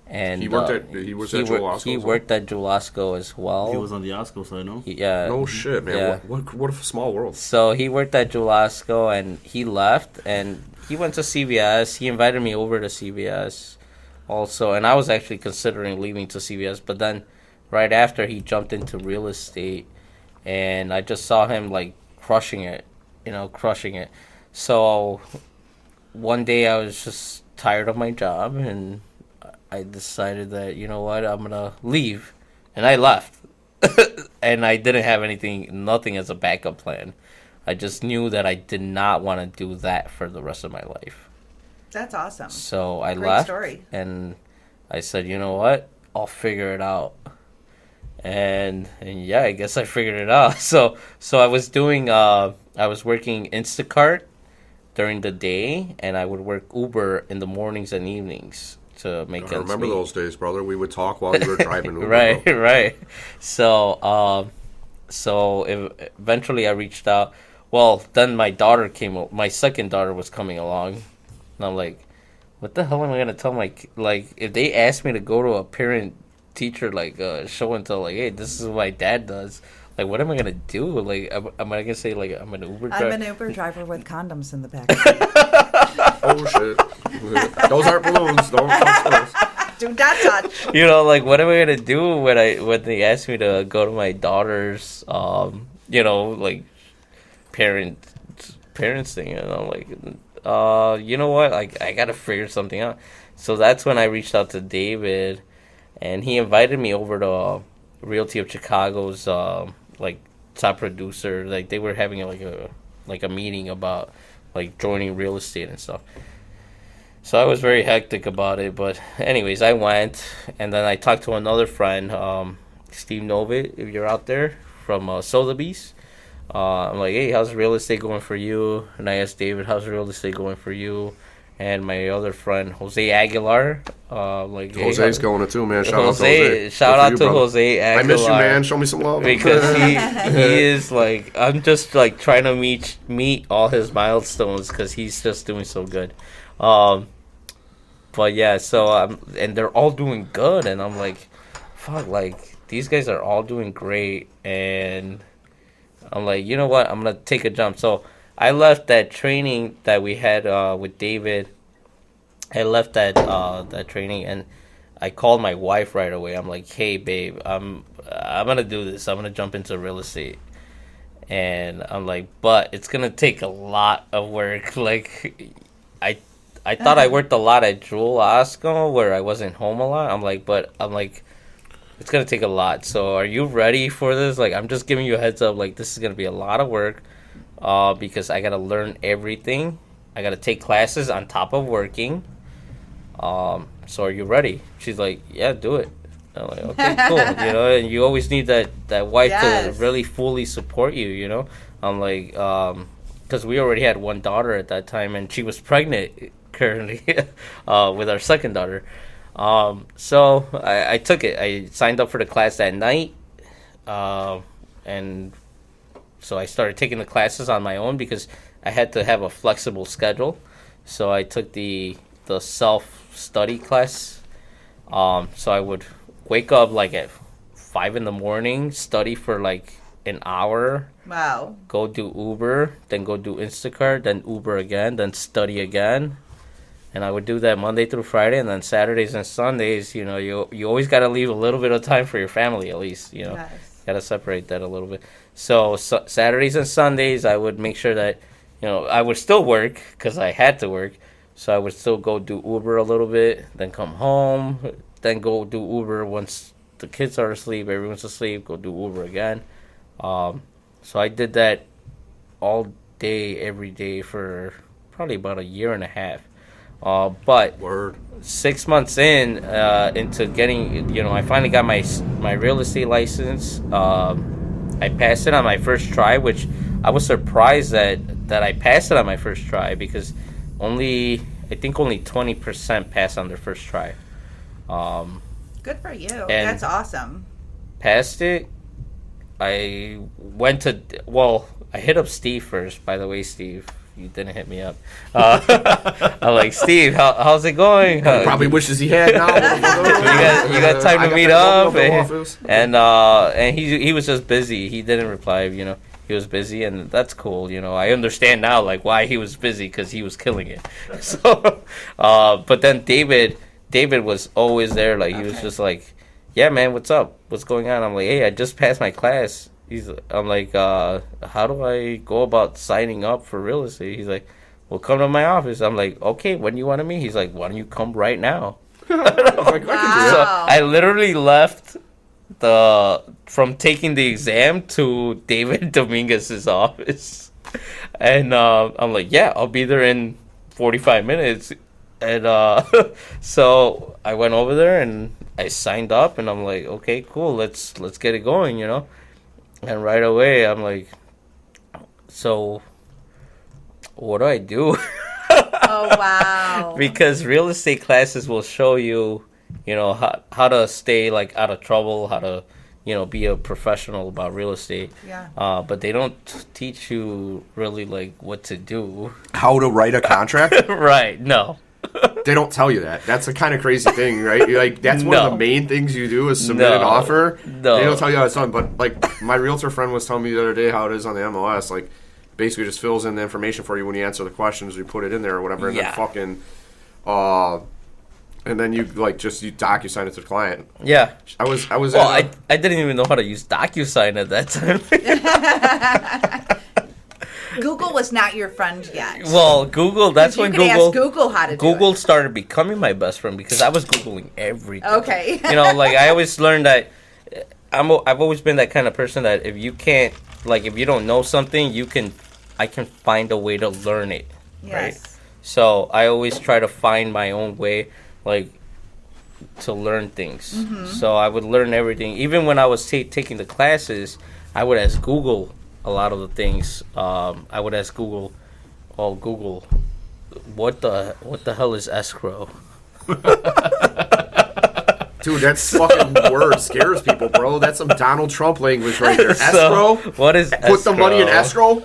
And He worked at Joel Osco He as well? worked at Joel Osco as well. He was on the Osco side, no? Yeah. No shit, man. Yeah. What a small world. So he worked at Joel Osco, and he left, and he went to CVS. He invited me over to CVS also, and I was actually considering leaving to CVS, but then right after he jumped into real estate, and I just saw him like crushing it. So one day I was just tired of my job, and I decided that, you know what, I'm gonna leave, and I left. And I didn't have nothing as a backup plan. I just knew that I did not want to do that for the rest of my life. That's awesome. So I Great left, story. and I said, you know what, I'll figure it out. And yeah, I guess I figured it out. So I was working Instacart during the day, and I would work Uber in the mornings and evenings to make ends meet. I remember those days, brother. We would talk while you were driving Uber. Right, bro. right. So eventually I reached out. Well, then my second daughter was coming along, and I'm like, what the hell am I gonna tell if they ask me to go to a parent teacher show and tell, like, hey, this is what my dad does, like, what am I gonna do? Like, am I gonna say, like, I'm an Uber driver? I'm an Uber driver with condoms in the back. Oh shit! Those aren't balloons. Don't touch those. Do not touch. You know, like, what am I gonna do when they ask me to go to my daughter's like parents thing? And I'm like, you know what? Like, I gotta figure something out. So that's when I reached out to David, and he invited me over to Realty of Chicago's top producer. Like, they were having a meeting about like joining real estate and stuff. So I was very hectic about it, but anyways, I went, and then I talked to another friend, Steve Novit, if you're out there, from Sotheby's. I'm like, hey, how's real estate going for you? And I asked David, how's real estate going for you? And my other friend, Jose Aguilar, Jose's going it too, man. Shout out to Jose. Shout out to Jose Aguilar. I miss you, man. Show me some love. Because he is like, I'm just like trying to meet all his milestones because he's just doing so good. But yeah, so and they're all doing good, and I'm like, fuck, like, these guys are all doing great, and I'm like, you know what, I'm gonna take a jump. So I left that training that we had with David. I left that training, and I called my wife right away. I'm like, hey babe, I'm gonna do this. I'm gonna jump into real estate. And I'm like, but it's gonna take a lot of work. Like, I thought I worked a lot at Jewel Osco where I wasn't home a lot. I'm like, it's gonna take a lot. So are you ready for this? Like, I'm just giving you a heads up. Like, this is gonna be a lot of work, because I gotta learn everything. I gotta take classes on top of working. So are you ready? She's like, yeah, do it. I'm like, okay, cool. You know, and you always need that wife to really fully support you. You know, I'm like, because we already had one daughter at that time, and she was pregnant currently with our second daughter. So I took it. I signed up for the class that night, and so I started taking the classes on my own because I had to have a flexible schedule. So I took the self-study class. So I would wake up like at 5 a.m, study for like an hour. Wow. Go do Uber, then go do Instacart, then Uber again, then study again. And I would do that Monday through Friday, and then Saturdays and Sundays, you know, you always got to leave a little bit of time for your family, at least, you know. Nice. Got to separate that a little bit. So Saturdays and Sundays, I would make sure that, you know, I would still work because I had to work. So I would still go do Uber a little bit, then come home, then go do Uber once the kids are asleep, everyone's asleep, go do Uber again. So I did that all day, every day for probably about a year and a half. But 6 months into getting, you know, I finally got my real estate license. I passed it on my first try, which I was surprised that I passed it on my first try because only 20% pass on their first try. Good for you. That's awesome. Passed it. I hit up Steve first, by the way, Steve. you didn't hit me up. I'm like, Steve, how's it going? Probably wishes he had now. You got time to meet up? And And he was just busy. He didn't reply. He was busy, and that's cool. I understand now like why he was busy, because he was killing it. So, but then David was always there. Like he was just like, yeah, man, what's up? What's going on? I'm like, hey, I just passed my class. I'm like, how do I go about signing up for real estate? He's like, well, come to my office. I'm like, okay, when do you want to meet? He's like, why don't you come right now? like, So I literally left from taking the exam to David Dominguez's office, and I'm like, yeah, I'll be there in 45 minutes. And so I went over there and I signed up, and I'm like, okay, cool, let's get it going, And right away I'm like, so what do I do? Oh, wow. Because real estate classes will show you, how to stay like out of trouble, how to, be a professional about real estate. Yeah. But they don't teach you really like what to do. How to write a contract? Right. No. They don't tell you that. That's a kind of crazy thing, right? Like that's one of the main things you do is submit an offer. No. They don't tell you how it's done. But like my realtor friend was telling me the other day how it is on the MLS. Like basically just fills in the information for you when you answer the questions. You put it in there or whatever, and then fucking, and then you DocuSign it to the client. Yeah. I was. Well, I didn't even know how to use DocuSign at that time. Google was not your friend yet. Well, Google. That's when you can ask Google how to do Google it. started becoming my best friend because I was Googling everything. Okay. Like I always learned that I've always been that kind of person that if you can't, like, if you don't know something, I can find a way to learn it. Yes. Right. So I always try to find my own way, like, to learn things. Mm-hmm. So I would learn everything. Even when I was taking the classes, I would ask Google a lot of the things. I would ask Google, Google, what the hell is escrow? Dude, that fucking word scares people, bro. That's some Donald Trump language right there. Escrow? What is escrow? Put the money in escrow?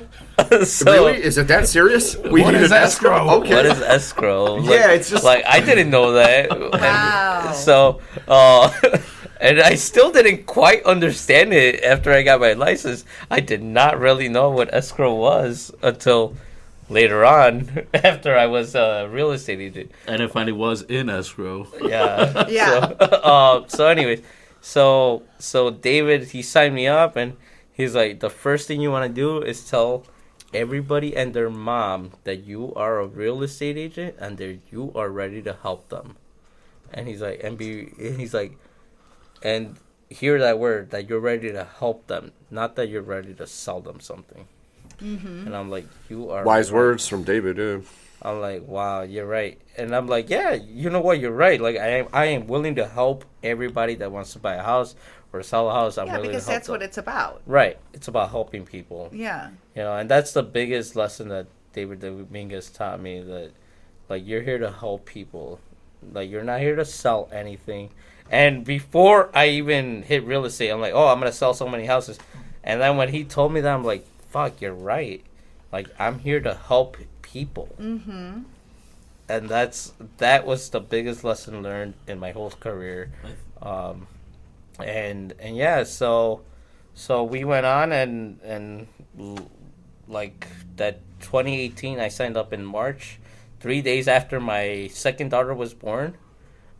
Really? Is it that serious? What is escrow? Okay. What is escrow? Yeah, it's just like I didn't know that. Wow. And so, and I still didn't quite understand it after I got my license. I did not really know what escrow was until later on after I was a real estate agent. And it finally was in escrow. Yeah. Yeah. So anyways, so David, he signed me up and he's like, the first thing you want to do is tell everybody and their mom that you are a real estate agent and that you are ready to help them. And he's like, and hear that word, that you're ready to help them, not that you're ready to sell them something. Mm-hmm. And I'm like, you are wise right. words from David, dude. I'm like, wow, you're right. And I'm like, yeah, you know what, you're right. Like I am willing to help everybody that wants to buy a house or sell a house. I'm willing because to help that's them. what it's about. Right. It's about helping people. Yeah. And that's the biggest lesson that David Dominguez taught me, that like you're here to help people. Like you're not here to sell anything. And before I even hit real estate, I'm like, I'm going to sell so many houses. And then when he told me that, I'm like, fuck, you're right. Like I'm here to help people. Mm-hmm. And that was the biggest lesson learned in my whole career. And yeah, so we went on and like that 2018, I signed up in March, 3 days after my second daughter was born.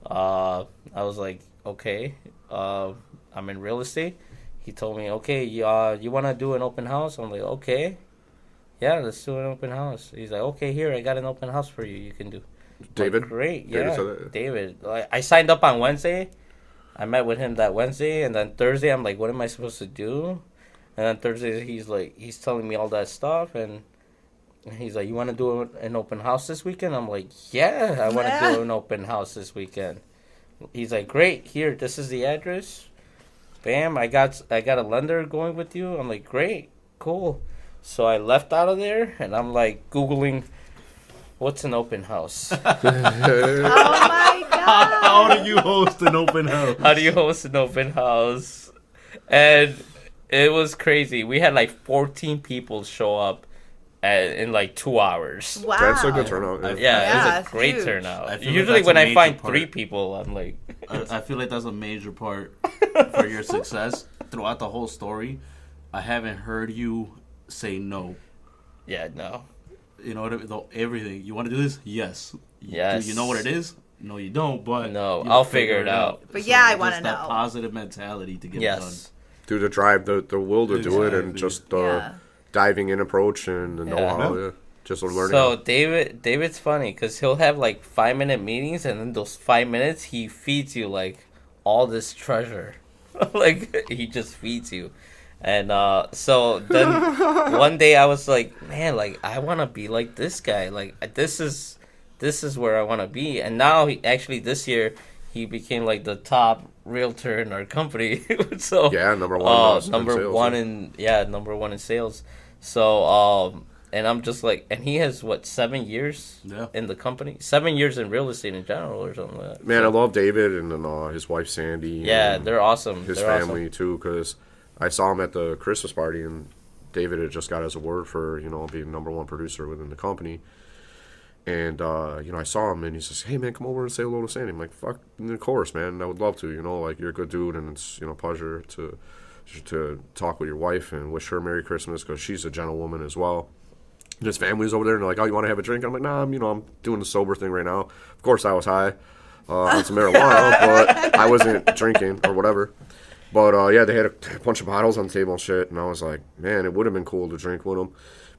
I was like, okay, I'm in real estate. He told me, okay, you want to do an open house? I'm like, okay, yeah, let's do an open house. He's like, okay, here, I got an open house for you. You can do. David? Like, great, David yeah, said that, yeah. David. I signed up on Wednesday. I met with him that Wednesday, and then Thursday, I'm like, what am I supposed to do? And then Thursday, he's telling me all that stuff, and he's like, you want to do an open house this weekend? I'm like, yeah, I want to do an open house this weekend. He's like, great, here, this is the address. Bam, I got a lender going with you. I'm like, great, cool. So I left out of there, and I'm like Googling, what's an open house? Oh my God. How do you host an open house? How do you host an open house? And it was crazy. We had like 14 people show up in like 2 hours. Wow. That's a good turnout. Yeah, Yeah, it was it's a great huge. turnout. I feel like Usually that's when a I major find part. 3 people, I'm like, I feel like that's a major part for your success throughout the whole story. I haven't heard you say no. yeah, no. You know what I mean? Everything. You want to do this? Yes. Yes. Do you know what it is? No, you don't. But No, you'll I'll figure it out. But yeah, I just wanna that know. positive mentality to get it Yes. Dude, the drive, the will to do it, and Exactly. just Yeah. diving in approach and the know-how. Yeah. Just learning. So David's funny because he'll have like 5-minute meetings, and in those 5 minutes, he feeds you like all this treasure. Like he just feeds you. And so then one day I was like, man, like I want to be like this guy. Like this is where I want to be. And now this year he became like the top realtor in our company. So Yeah, number one in number sales, one yeah. number one in sales. So and I'm just like, and he has what 7 years Yeah. in the company, 7 years in real estate in general or something like that. Man, I love David and then his wife Sandy. Yeah, and they're awesome. his They're family too, because I saw him at the Christmas party, and David had just got his award for being number one producer within the company. And I saw him, and he says, "Hey man, come over and say hello to Sandy." I'm like, "Fuck, of course, man. I would love to. Like you're a good dude, and it's a pleasure to talk with your wife and wish her Merry Christmas because she's a gentlewoman as well." And his family's over there, and they're like, "Oh, you want to have a drink?" I'm like, "Nah, I'm doing the sober thing right now." Of course, I was high on some marijuana, but I wasn't drinking or whatever. But yeah, they had a bunch of bottles on the table and shit, and I was like, man, it would have been cool to drink with them.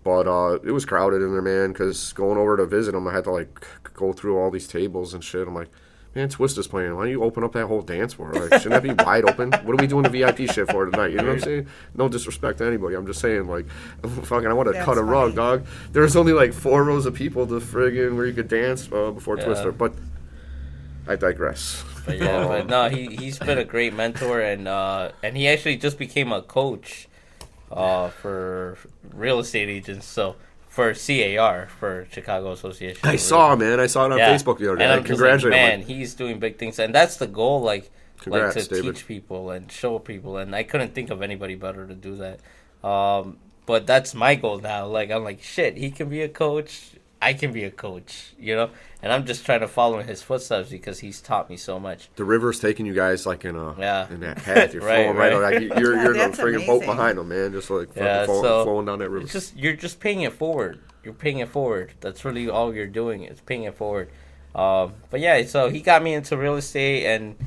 But it was crowded in there, man, because going over to visit them, I had to, like, go through all these tables and shit. I'm like, man, Twist is playing. Why don't you open up that whole dance floor? Like, shouldn't that be wide open? What are we doing the VIP shit for tonight? You know what I'm saying? No disrespect to anybody. I'm just saying, like, fucking, I want to That's cut a rug, funny. dog. There's only, like, 4 rows of people to friggin' where you could dance before Yeah. Twister. But I digress. But yeah, but no, he's been a great mentor, and he actually just became a coach for real estate agents. So for CAR, for Chicago Association. I saw, man. I saw it on Yeah. Facebook the other day. And I I'm just congratulate like, him. man, he's doing big things, and that's the goal. Like Congrats, to David. teach people and show people, and I couldn't think of anybody better to do that. But that's my goal now. Like I'm like, shit, he can be a coach. I can be a coach, and I'm just trying to follow in his footsteps because he's taught me so much. The river's taking you guys like in Yeah. that path. You're Right, flowing right. right. Like you're the That's friggin' boat amazing. behind them, man. Just like fucking Yeah, flowing down that river. It's just you're just paying it forward. You're paying it forward. That's really all you're doing. Is paying it forward. But yeah, so he got me into real estate, and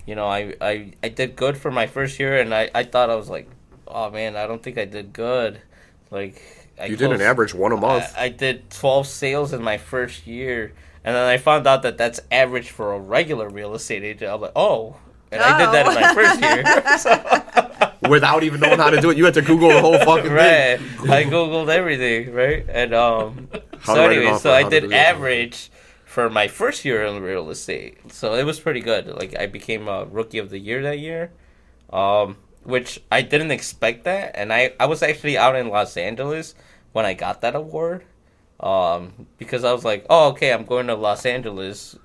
I did good for my first year, and I thought I was like, oh man, I don't think I did good. Like You did an average one a month. I did 12 sales in my first year, and then I found out that that's average for a regular real estate agent. I'm like, oh. And I did that in my first year. Without even knowing how to do it. You had to Google the whole fucking Right. thing. I Googled everything, right? And How so to write an anyway, offer, so I how to did do that. average for my first year in real estate. So it was pretty good. Like I became a rookie of the year that year. Which I didn't expect that, and I was actually out in Los Angeles when I got that award. Because I was like, oh, okay, I'm going to Los Angeles.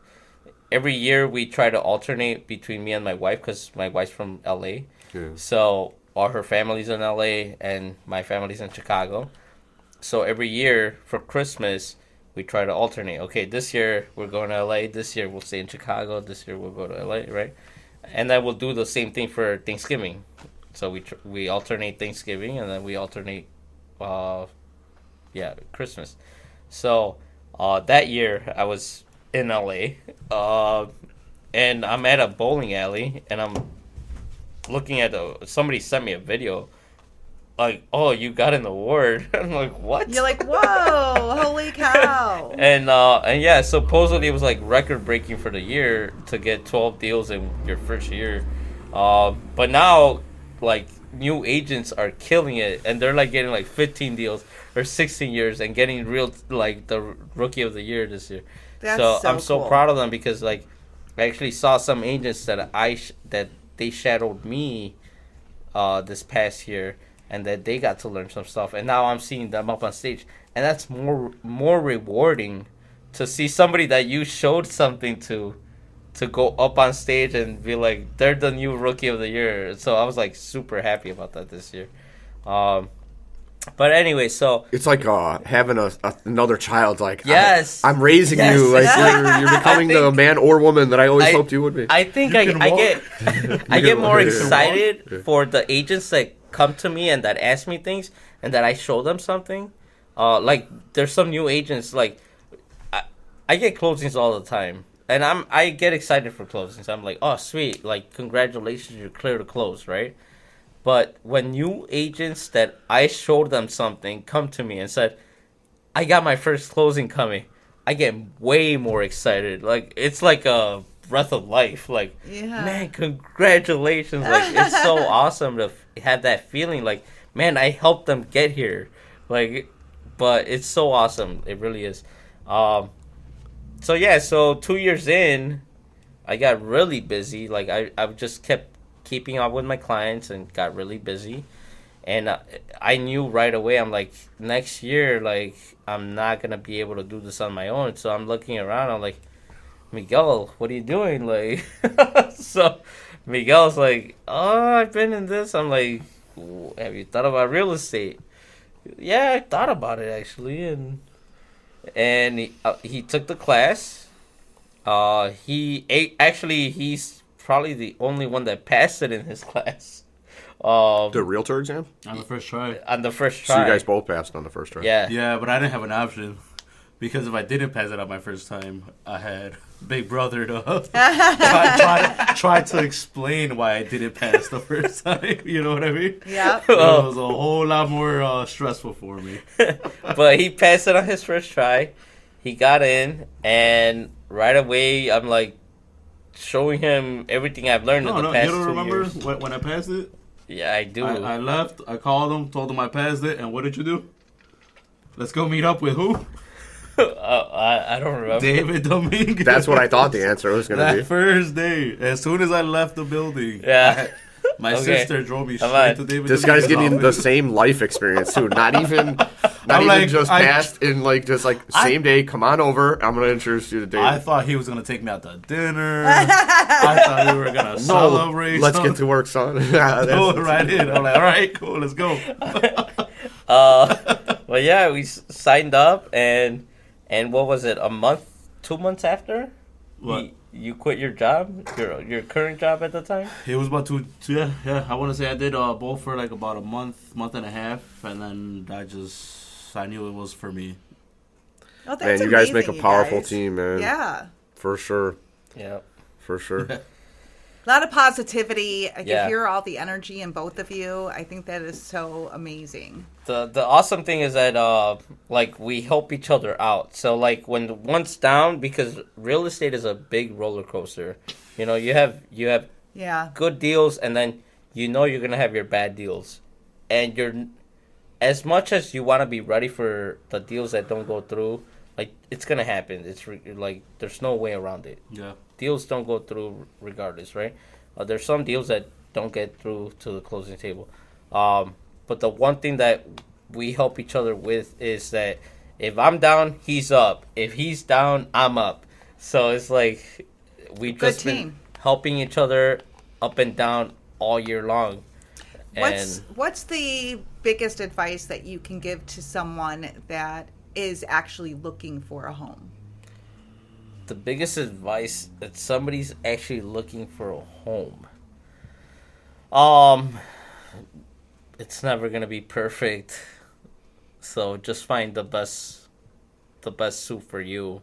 Every year we try to alternate between me and my wife because my wife's from LA. Yeah. So all her family's in LA and my family's in Chicago. So every year for Christmas we try to alternate. Okay, this year we're going to LA. This year we'll stay in Chicago. This year we'll go to LA, right? And then we'll do the same thing for Thanksgiving. So we alternate Thanksgiving and then we alternate, Christmas. So that year I was in LA, and I'm at a bowling alley, and I'm looking at somebody sent me a video, like, oh, you got an award. I'm like, what? You're like, whoa, holy cow. And yeah, supposedly it was like record breaking for the year to get 12 deals in your first year. But now, like, new agents are killing it, and they're like getting like 15 deals or 16 years and getting like the rookie of the year this year. That's so I'm so cool. proud of them because like I actually saw some agents that that they shadowed me this past year, and that they got to learn some stuff, and now I'm seeing them up on stage, and that's more rewarding to see somebody that you showed something to go up on stage and be like, they're the new rookie of the year. So I was like super happy about that this year. But anyway, so It's like having another child. Like, Yes. I'm raising Yes. you. Like, you're becoming the think- man or woman that I always hoped you would be. I think You I can get I You get can more walk. excited for the agents that come to me and that ask me things and that I show them something. Like there's some new agents like I get closings all the time, and I get excited for closings. I'm like, oh sweet, like congratulations, you're clear to close, right? But when new agents that I showed them something come to me and said, I got my first closing coming, I get way more excited. Like it's like a breath of life. Like, man, congratulations! Like it's so awesome to have that feeling. Like, man, I helped them get here. Like, but it's so awesome. It really is. So yeah, so 2 years in, I got really busy. Like I just kept keeping up with my clients and got really busy. And I knew right away, I'm like, next year, like, I'm not going to be able to do this on my own. So I'm looking around, I'm like, Miguel, what are you doing? Like, so Miguel's like, oh, I've been in this. I'm like, have you thought about real estate? Yeah, I thought about it, actually. And he took the class. He's probably the only one that passed it in his class. The realtor exam? On the first try. On the first try. So you guys both passed on the first try? Yeah. Yeah, but I didn't have an option. Because if I didn't pass it on my first time, I had Big Brother to try to explain why I didn't pass the first time. You know what I mean? Yeah. It was a whole lot more stressful for me. But he passed it on his first try. He got in, and right away, I'm like showing him everything I've learned in the past you don't 2 remember years. when I passed it? Yeah, I do. I left. I called him, told him I passed it, and what did you do? Let's go meet up with who? I don't remember. David Dominguez. That's what I thought the answer was going to That be. first day, as soon as I left the building, Yeah. my Okay. sister drove me Come straight on. to David. This guy's Dominguez's getting the office. same life experience too. Not even like, just passed in like just like same day. Come on over. I'm gonna introduce you to David. I thought he was gonna take me out to dinner. I thought we were gonna no, celebrate. let's get to work, son. Go right in. I'm like, all right, cool, let's go. But yeah, we signed up, and what was it? 2 months after? What? You quit your job, your current job at the time? It was about yeah. I want to say I did both for like about a month and a half, and then I knew it was for me. Oh, that's Man, you guys make a amazing, you powerful guys. team, man. Yeah. For sure. Yeah. For sure. A lot of positivity. I Yeah. can hear all the energy in both of you. I think that is so amazing. The awesome thing is that like we help each other out. So like when one's down, because real estate is a big roller coaster. You know, you have Yeah. good deals, and then you know you're gonna have your bad deals, and you're as much as you want to be ready for the deals that don't go through. Like it's gonna happen. It's like there's no way around it. Yeah. Deals don't go through regardless, right? There's some deals that don't get through to the closing table. But the one thing that we help each other with is that if I'm down, he's up. If he's down, I'm up. So it's like we've Good just been team. helping each other up and down all year long. What's the biggest advice that you can give to someone that is actually looking for a home? The biggest advice that somebody's actually looking for a home. It's never gonna be perfect. So just find the best suit for you.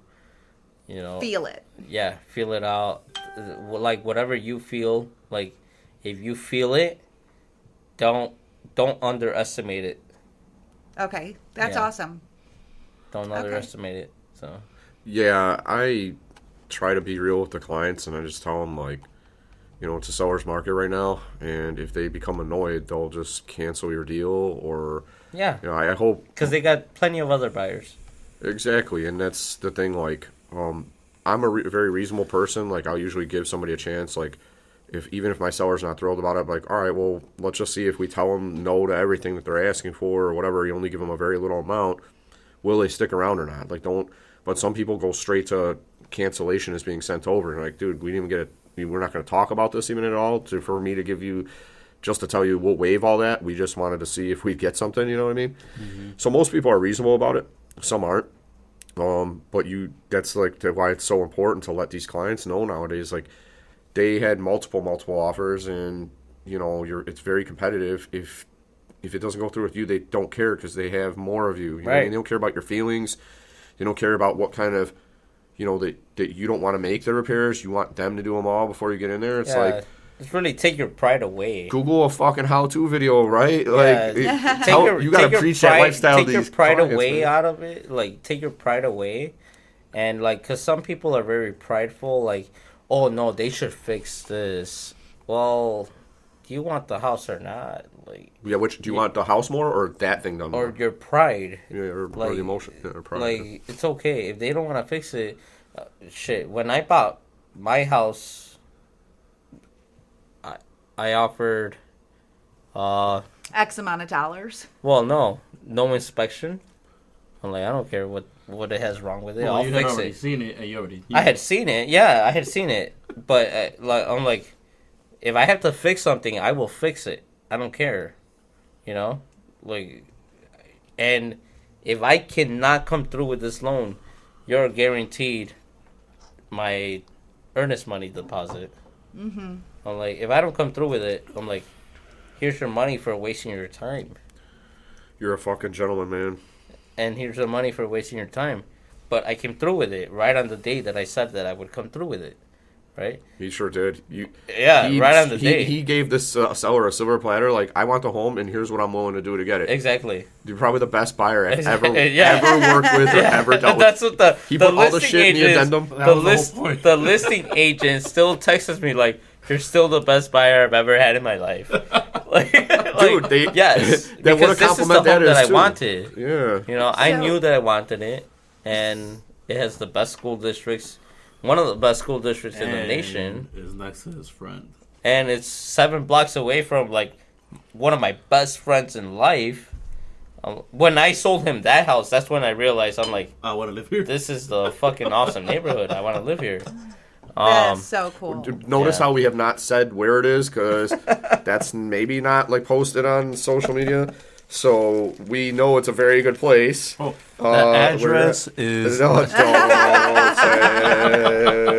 You know. Feel it. Yeah, feel it out. Like whatever you feel, like if you feel it, don't underestimate it. Okay. That's Yeah. awesome. Don't underestimate it. So Yeah, I try to be real with the clients, and I just tell them, like, you know, it's a seller's market right now, and if they become annoyed, they'll just cancel your deal, or, yeah, you know, I hope. because they got plenty of other buyers. Exactly, and that's the thing, like, I'm a very reasonable person. Like, I'll usually give somebody a chance, like, even if my seller's not thrilled about it, I'm like, all right, well, let's just see if we tell them no to everything that they're asking for, or whatever, you only give them a very little amount, will they stick around or not? Like, don't. But some people go straight to cancellation as being sent over. And like, dude, we didn't even get it. We're not going to talk about this even at all for me to give you just to tell you we'll waive all that. We just wanted to see if we get something, you know what I mean? So most people are reasonable about it. Some aren't. But that's like why it's so important to let these clients know nowadays. Like, they had multiple offers, and it's very competitive. If it doesn't go through with you, they don't care because they have more of you. You know what I mean? They don't care about your feelings. They don't care about what kind of, that you don't want to make the repairs. You want them to do them all before you get in there. It's like, it's really take your pride away. Google a fucking how-to video, right? Like, you gotta preach that lifestyle. Take your pride away out of it. Like, take your pride away, and like, cause some people are very prideful. Like, oh no, they should fix this. Well, do you want the house or not? Like, yeah, which do you want, the house more or that thing done more? Or your pride? Yeah, or the emotion. Yeah, or pride. Like, it's okay if they don't want to fix it. Shit, when I bought my house, I offered X amount of dollars. well, no inspection. I'm like, I don't care what it has wrong with it. Well, I'll you fix had already it. seen it, and you already. I had seen it. Yeah, I had seen it. But I'm like, if I have to fix something, I will fix it. I don't care. Like, and if I cannot come through with this loan, you're guaranteed my earnest money deposit. Mm-hmm. I'm like, if I don't come through with it, I'm like, here's your money for wasting your time. You're a fucking gentleman, man. And here's the money for wasting your time. But I came through with it right on the day that I said that I would come through with it. Right? He sure did. Right on the day. He gave this seller a silver platter, like, I want the home, and here's what I'm willing to do to get it. Exactly. You're probably the best buyer I've ever Yeah. worked with or ever dealt with. That's what He the put all the listing shit in the agents- addendum. That was the whole point. The listing agent still texts me like, "You're still the best buyer I've ever had in my life." Dude, yes, they because this is the home that I wanted. Yeah. I knew that I wanted it, and it has the best school districts, one of the best school districts in the nation. Is next to his friend. And it's 7 blocks away from like one of my best friends in life. When I sold him that house, that's when I realized I'm like, I want to live here. this is the fucking awesome neighborhood. I want to live here. That's so cool. Notice Yeah. how we have not said where it is, because that's maybe not like posted on social media. So we know it's a very good place. Oh, the address is. No, don't say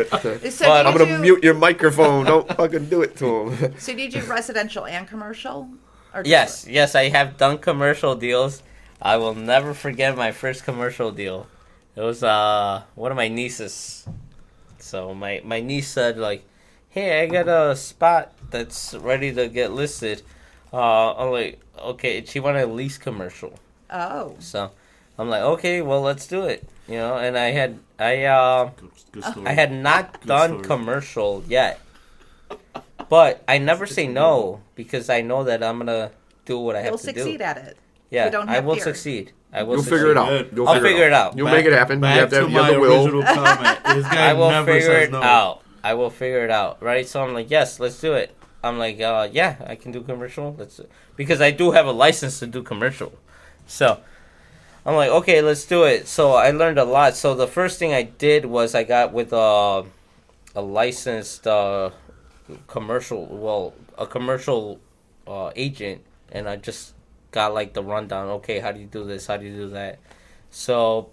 it. So But do I'm you gonna do- mute your microphone. Don't fucking do it to him. So do you do residential and commercial? Or just- Yes, I have done commercial deals. I will never forget my first commercial deal. It was one of my nieces. So my niece said like, "Hey, I got a spot that's ready to get listed." I'm like, okay. She wanted a lease commercial. Oh. So I'm like, okay, well, let's do it. And I had Good story. I had not Good done story. commercial yet, but I never say no because I know that I'm gonna do what I have You'll to do. succeed at it. Yeah, You don't I have will fear. succeed. I will. You'll succeed. figure it out. Good. You'll I'll figure it out. You'll make it happen. You Back have to you have my the will. original comment. This guy I will never figure says it no. out. I will figure it out. Right? So I'm like, yes, let's do it. I'm like, yeah, I can do commercial. Because I do have a license to do commercial. So I'm like, okay, let's do it. So I learned a lot. So the first thing I did was I got with a licensed commercial agent, and I just got like the rundown. Okay, how do you do this? How do you do that? So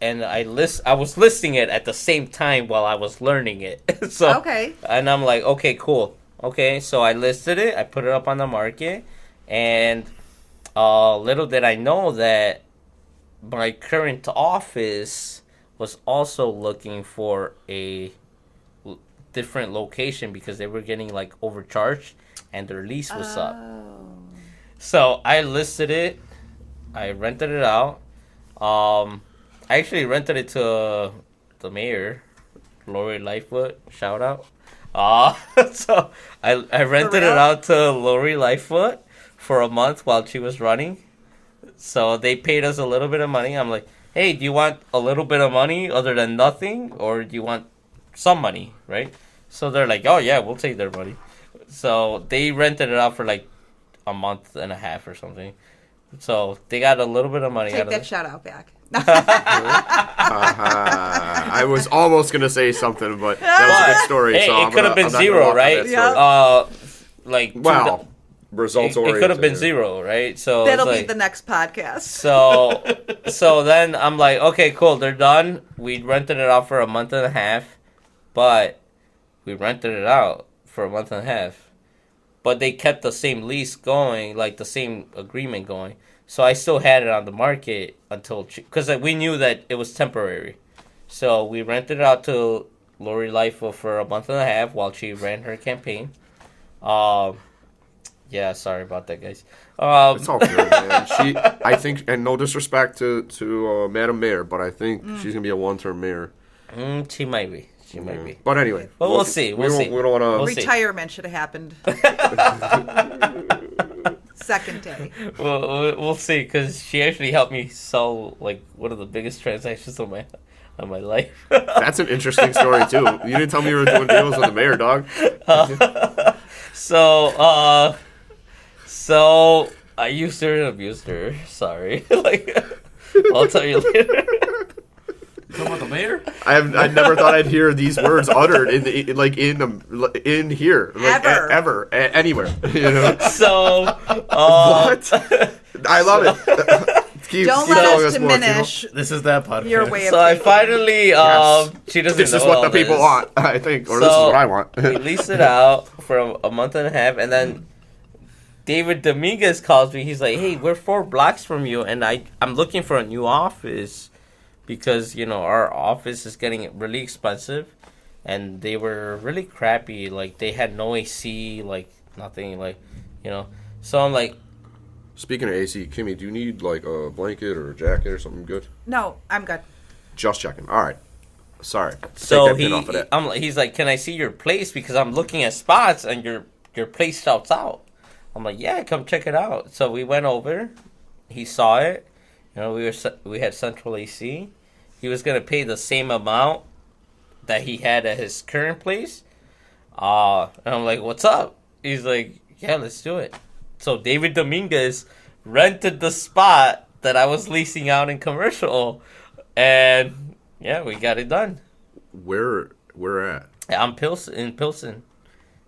I was listing it at the same time while I was learning it. So Okay. and I'm like, okay, cool. Okay, so I listed it. I put it up on the market, and little did I know that my current office was also looking for a different location because they were getting like overcharged and their lease was up. Oh. So I listed it. I rented it out. I actually rented it to the mayor, Lori Lightfoot. Shout out. So I rented it real? out to Lori Lightfoot for a month while she was running. So they paid us a little bit of money. I'm like, hey, do you want a little bit of money other than nothing, or do you want some money, right? So they're like, oh yeah, we'll take their money. So they rented it out for like a month and a half or something. So they got a little bit of money Take out of that it. shout out back. I was almost gonna say something, but that was a good story. Hey, so it could have been I'm not gonna zero, walk on right? that story. Like Wow. results it oriented. could have been 0, right? So it's That'll be like, the next podcast. so then I'm like, okay, cool, they're done. We rented it out for a month and a half, but we rented it out for a month and a half. But they kept the same lease going, like the same agreement going. So I still had it on the market until, because we knew that it was temporary. So we rented it out to Lori Lightfoot for a month and a half while she ran her campaign. Yeah, sorry about that, guys. It's all good, man. I think, and no disrespect to Madam Mayor, but I think she's gonna be a one-term mayor. She might be. She might be. But anyway, But we'll see. We'll see. We don't want to. We'll see. Retirement should have happened. Second day. We'll see, because she actually helped me sell like one of the biggest transactions of my life. That's an interesting story too. You didn't tell me you were doing deals with the mayor, dog. So I used her and abused her. Sorry. I'll tell you later. You talking about the mayor? I never thought I'd hear these words uttered in here, ever, anywhere. You know? So What? I love it. Don't let us diminish This is that podcast. your way of So I thinking. finally, Yes. she doesn't This know is what all the people this. want, I think, or this is So, what I want. We leased it out for a month and a half, and then David Dominguez calls me. He's like, "Hey, we're 4 blocks from you, and I'm looking for a new office because our office is getting really expensive, and they were really crappy. Like they had no AC, like nothing, So I'm like, Speaking of AC, Kimmy, do you need like a blanket or a jacket or something good? No, I'm good. Just checking. All right. Sorry. so Take that pin off of that. he's like, can I see your place because I'm looking at spots and your place shouts out. I'm like, yeah, come check it out. So we went over. He saw it. We had central AC. He was gonna pay the same amount that he had at his current place. And I'm like, what's up? He's like, yeah, let's do it. So David Dominguez rented the spot that I was leasing out in commercial, and yeah, we got it done. Where at? I'm in Pilsen.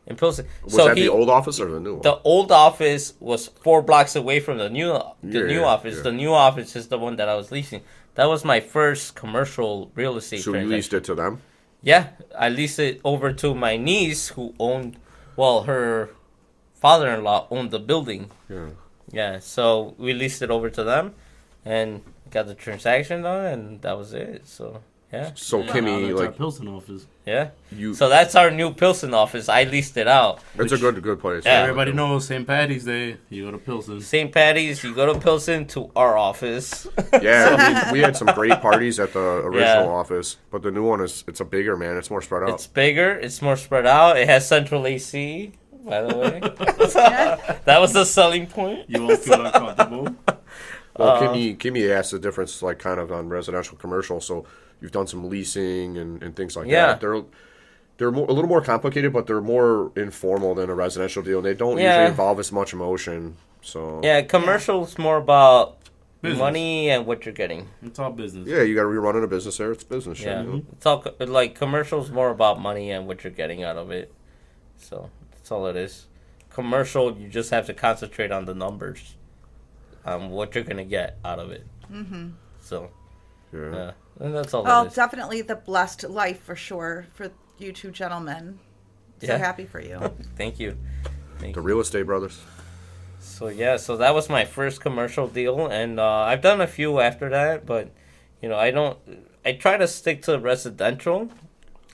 Was that the old office or the new one? The old office was 4 blocks away from the new office. Yeah. The new office is the one that I was leasing. That was my first commercial real estate So you transaction. leased it to them? Yeah, I leased it over to my niece who her father-in-law owned the building. Yeah. Yeah, so we leased it over to them and got the transaction done, and that was it. So, yeah. So Wow, Kimmy, that's our like Pilsen office. Yeah. you, So that's our new Pilsen office. I leased it out. it's a good place. Yeah. Everybody knows St. Patty's Day, you go to Pilsen. St. Patty's, you go to Pilsen to our office. Yeah, I mean, we had some great parties at the original Yeah. office, but the new one it's a bigger, man. It's more spread out. It's bigger. It's more spread out. It has central AC, by the way. That was the selling point. You won't feel uncomfortable. Well, Kimmy asked the difference, like kind of on residential, commercial. So you've done some leasing and things like Yeah. that. They're a little more complicated, but they're more informal than a residential deal. They don't Yeah. usually involve as much emotion. So Yeah, commercial's more about Business. money and what you're getting. It's all business. yeah, you got to be running a business there. It's business shit. Yeah, You know? it's all like commercial's more about money and what you're getting out of it. So that's all it is. Commercial, you just have to concentrate on the numbers, on what you're gonna get out of it. Mm-hmm. So Yeah. and that's all. Well, it is. definitely the blessed life for sure for you 2 gentlemen. So Yeah. happy for you. Thank you. The real estate brothers. So yeah, so that was my first commercial deal, and I've done a few after that, but I try to stick to residential,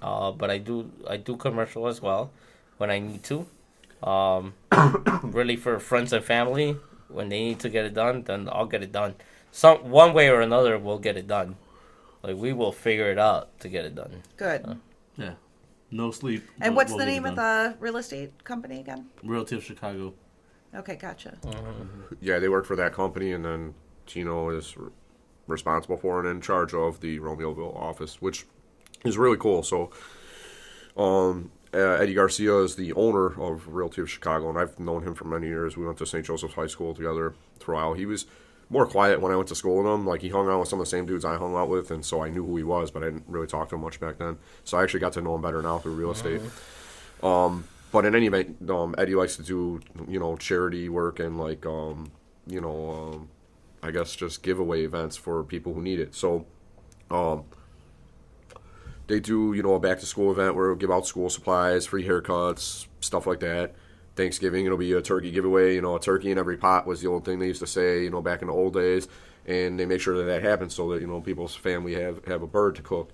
but I do commercial as well when I need to. Really for friends and family, when they need to get it done, then I'll get it done. One way or another, we'll get it done. Like we will figure it out to get it done. Good. Yeah. No sleep. And but what's we'll the get it name of done. the real estate company again? Realty of Chicago. Okay, gotcha. Yeah, they work for that company, and then Tino is responsible for and in charge of the Romeoville office, which is really cool. So, Eddie Garcia is the owner of Realty of Chicago, and I've known him for many years. We went to St. Joseph's High School together for a while. He was more quiet when I went to school with him. Like, he hung out with some of the same dudes I hung out with, and so I knew who he was, but I didn't really talk to him much back then. So I actually got to know him better now through real estate. But in any event, Eddie likes to do, charity work and I guess just giveaway events for people who need it. So, they do, a back to school event where we'll give out school supplies, free haircuts, stuff like that. Thanksgiving, it'll be a turkey giveaway. A turkey in every pot was the old thing they used to say, back in the old days. And they make sure that happens so that, people's family have a bird to cook.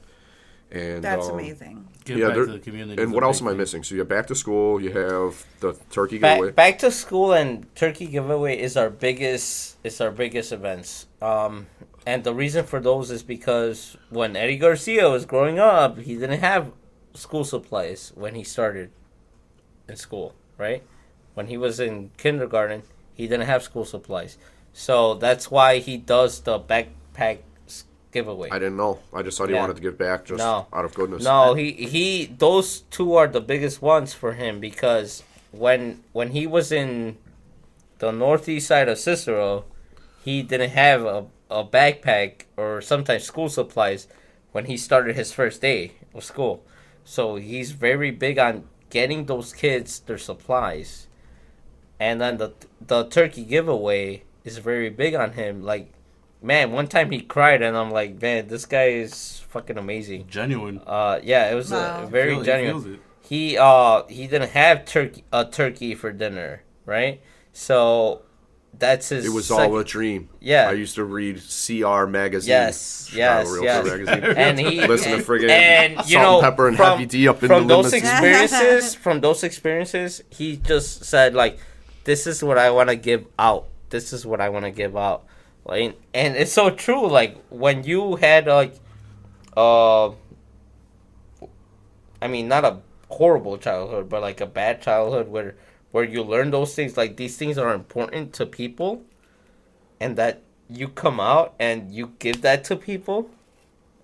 And That's amazing. Give back to the community. And what else am I missing? So you have back to school, you have the turkey giveaway. Back to school and turkey giveaway is our biggest events. And the reason for those is because when Eddie Garcia was growing up, he didn't have school supplies when he started in school, right? When he was in kindergarten, he didn't have school supplies. So that's why he does the backpack giveaway. I didn't know. I just thought he wanted to give back just out of goodness. No, he those two are the biggest ones for him because when he was in the northeast side of Cicero, he didn't have a backpack or sometimes school supplies when he started his first day of school. So he's very big on getting those kids their supplies. And then the turkey giveaway is very big on him. Like, man, one time he cried and I'm like, man, this guy is fucking amazing. Genuine. Yeah, it was very genuine. He didn't have turkey for dinner, right? So that's his. It was all a dream. Yeah, I used to read CR magazine. Yes. Magazine. And he listen to friggin' and Salt, Pepper, and Heavy D up in from the those limousine. from those experiences, he just said like, "This is what I want to give out. This is what I want to give out." Like, and it's so true. Like when you had like, I mean, not a horrible childhood, but like a bad childhood where you learn those things, like these things are important to people, and that you come out and you give that to people,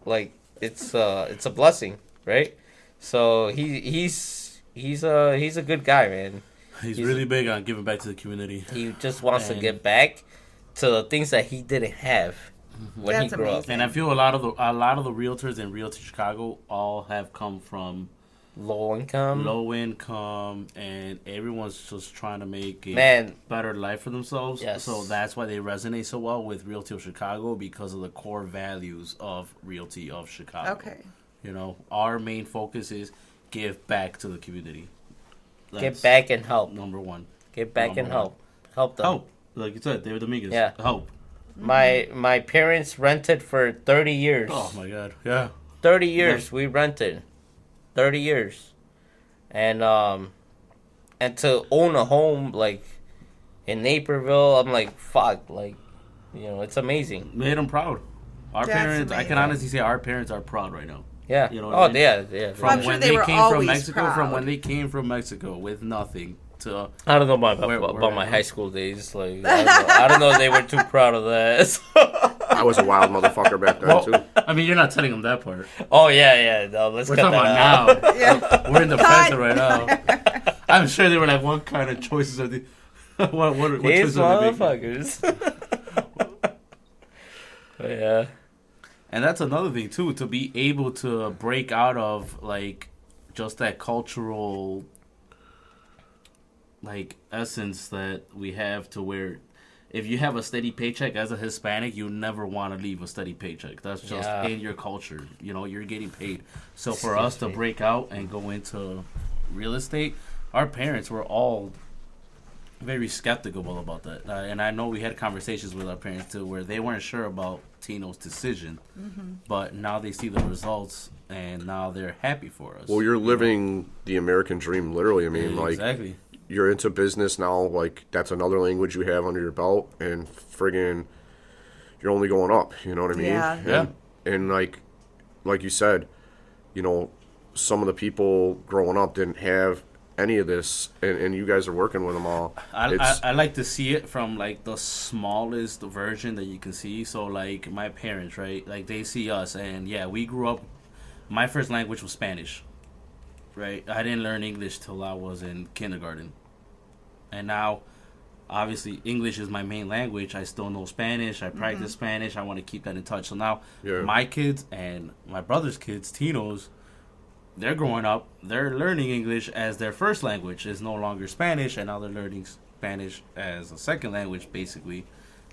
like it's a blessing, right? So he's a good guy, man. He's really big on giving back to the community. He just wants to give back to the things that he didn't have when he grew up. And I feel a lot of the realtors in Realty Chicago all have come from low income, and everyone's just trying to make a better life for themselves. Yes. So that's why they resonate so well with Realty of Chicago, because of the core values of Realty of Chicago. Okay. Our main focus is give back to the community. Give back and help. Number one. Give back and help. Help them. Help. Like you said, David Dominguez. Yeah. Help. My parents rented for 30 years. Oh my God. Yeah. 30 years we rented. 30 years. And to own a home like in Naperville, I'm like, fuck, like, it's amazing. Made them proud. Our That's parents, amazing. I can honestly say our parents are proud right now. Yeah. You know what I mean? Yeah. From I'm sure when they they were came from always Mexico, proud. from Mexico with nothing to. I don't know about my high school days. Like, I don't know if they were too proud of that. I was a wild motherfucker back then, too. I mean, you're not telling them that part. Oh, yeah. No, let's We're cut talking that about out. Yeah. We're in the present right now. I'm sure they were like, what kind of choices are the. what These choices are they making? motherfuckers. Yeah. And that's another thing too, to be able to break out of like just that cultural like essence that we have, to where if you have a steady paycheck as a Hispanic, you never want to leave a steady paycheck. That's just in your culture. You're getting paid. So for us to break out and go into real estate, our parents were all very skeptical about that. And I know we had conversations with our parents too, where they weren't sure about Tino's decision, but now they see the results and now they're happy for us. Well, you're living the American dream, literally. I mean, exactly. You're into business now, like, that's another language you have under your belt, and friggin', you're only going up, you know what I mean? Yeah. And like you said, some of the people growing up didn't have any of this, and you guys are working with them all. I like to see it from like the smallest version that you can see. So like my parents, right? Like they see us, and we grew up. My first language was Spanish, right? I didn't learn English till I was in kindergarten, and now, obviously, English is my main language. I still know Spanish. I practice Spanish. I want to keep that in touch. So now, my kids and my brother's kids, Tino's, they're growing up, they're learning English as their first language. It's no longer Spanish, and now they're learning Spanish as a second language, basically.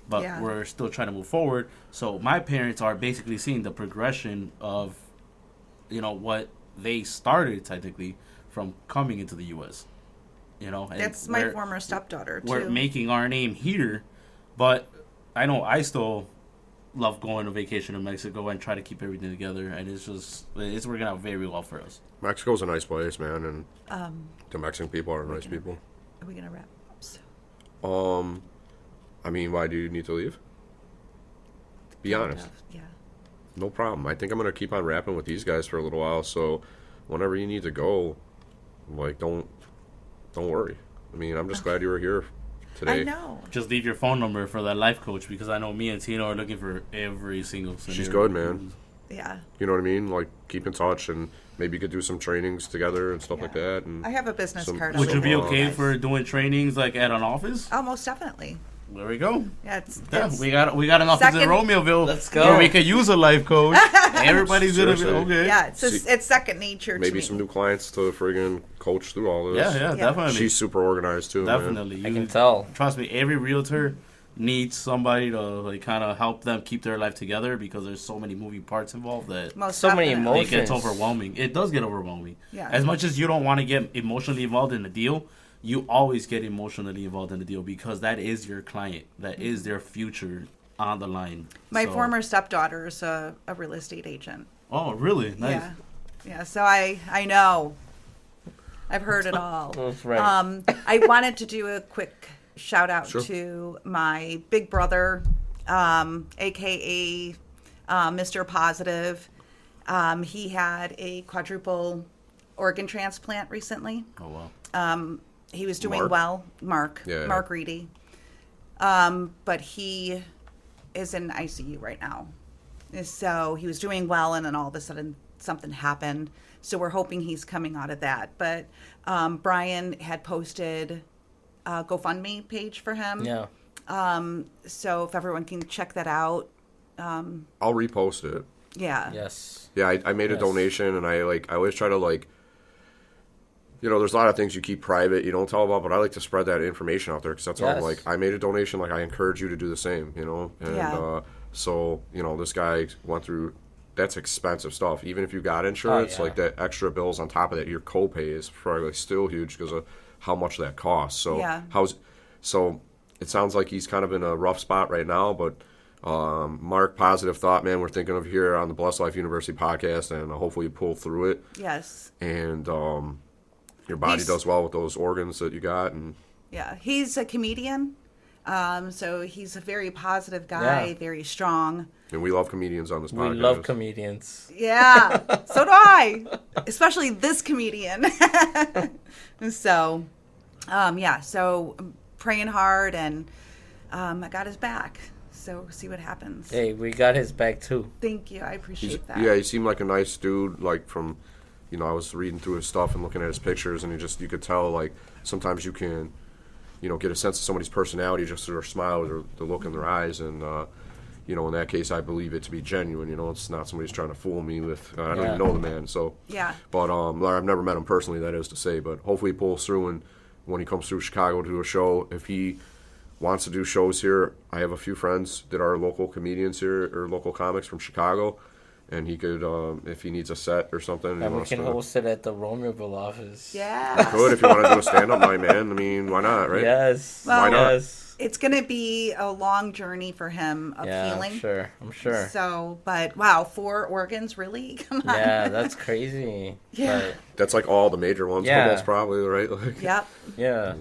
But Yeah. we're still trying to move forward. So my parents are basically seeing the progression of, what they started technically from coming into the U.S. And That's my former stepdaughter, too. we're making our name here, but I know I still love going to vacation in Mexico and try to keep everything together, and it's working out very well for us. Mexico's a nice place, man, and the Mexican people are nice people. Are we going to wrap up soon? I mean, why do you need to leave? Be honest. Yeah. No problem. I think I'm going to keep on rapping with these guys for a little while, so whenever you need to go, like, don't worry. I mean, I'm just glad you were here today. I know. Just leave your phone number for that life coach, because I know me and Tino are looking for every single scenario. She's good, man. Yeah. You know what I mean? Like, keep in touch, and maybe you could do some trainings together and stuff like that. And I have a business card. Would you be I'll okay leave for doing trainings like at an office? Oh, most definitely. There we go. Yeah, Yeah, we got an office in second- Romeoville. Let's go. Where we could use a life coach. Everybody's gonna be Seriously. okay. Yeah, See, it's second nature to maybe me. some new clients to friggin' coach through all this. Yeah, definitely. She's super organized too, man. Definitely. I can tell. Trust me, every realtor needs somebody to like kind of help them keep their life together, because there's so many moving parts involved that Most So many definitely. it gets Emotions. overwhelming. It does get overwhelming. Yeah. As much as you don't want to get emotionally involved in the deal, you always get emotionally involved in the deal, because that is your client. That is their future on the line. My So- former stepdaughter is a real estate agent. Oh, really? Nice. Yeah, yeah. So I know. I've heard it all. That's right. I wanted to do a quick shout out Sure. to my big brother, aka Mr. Positive. He had a quadruple organ transplant recently. Oh, wow. He was doing Mark? well, Mark Yeah. Reedy. But he is in ICU right now. So he was doing well, and then all of a sudden something happened. So we're hoping he's coming out of that. But Brian had posted a GoFundMe page for him. Yeah. So if everyone can check that out. I'll repost it. Yeah. Yes. Yeah, I made a Yes. donation, and I always try to there's a lot of things you keep private, you don't tell about, but I like to spread that information out there, because that's all. Yes. I made a donation, I encourage you to do the same, and Yeah. so this guy went through. That's expensive stuff. Even if you got insurance, yeah. like that extra bills on top of that, your copay is probably still huge because of how much that costs. So Yeah. so it sounds like he's kind of in a rough spot right now, but Mark, positive thought, man. We're thinking of here on the Blessed Life University podcast, and hopefully you pull through it, Yes. and your body He's- does well with those organs that you got, and Yeah. He's a comedian. So he's a very positive guy, Yeah. very strong. we love comedians on this We podcast. love comedians. Yeah, so do I. Especially this comedian. So, yeah, so I'm praying hard, and I got his back. So see what happens. Hey, we got his back too. Thank you. I appreciate that. Yeah, he seemed like a nice dude. Like from, I was reading through his stuff and looking at his pictures, and you could tell like sometimes you can, get a sense of somebody's personality just through their smile or the look in their eyes, and in that case, I believe it to be genuine. It's not somebody's trying to fool me with. I don't Yeah. even know the man, so. Yeah. But I've never met him personally. That is to say, but hopefully he pulls through, and when he comes through Chicago to do a show, if he wants to do shows here, I have a few friends that are local comedians here or local comics from Chicago, and he could, if he needs a set or something, And he we wants can to. host it at the Romeoville office. Yeah. Good if you want to do a stand-up night, man. I mean, why not, right? Yes. Well, Why not? Yes. It's going to be a long journey for him of Yeah, healing. I'm sure. So, but wow, 4 organs, really? Come on. Yeah, that's crazy. Yeah. That's like all the major ones, Yeah. almost probably, right? Like, Yep. But, yeah.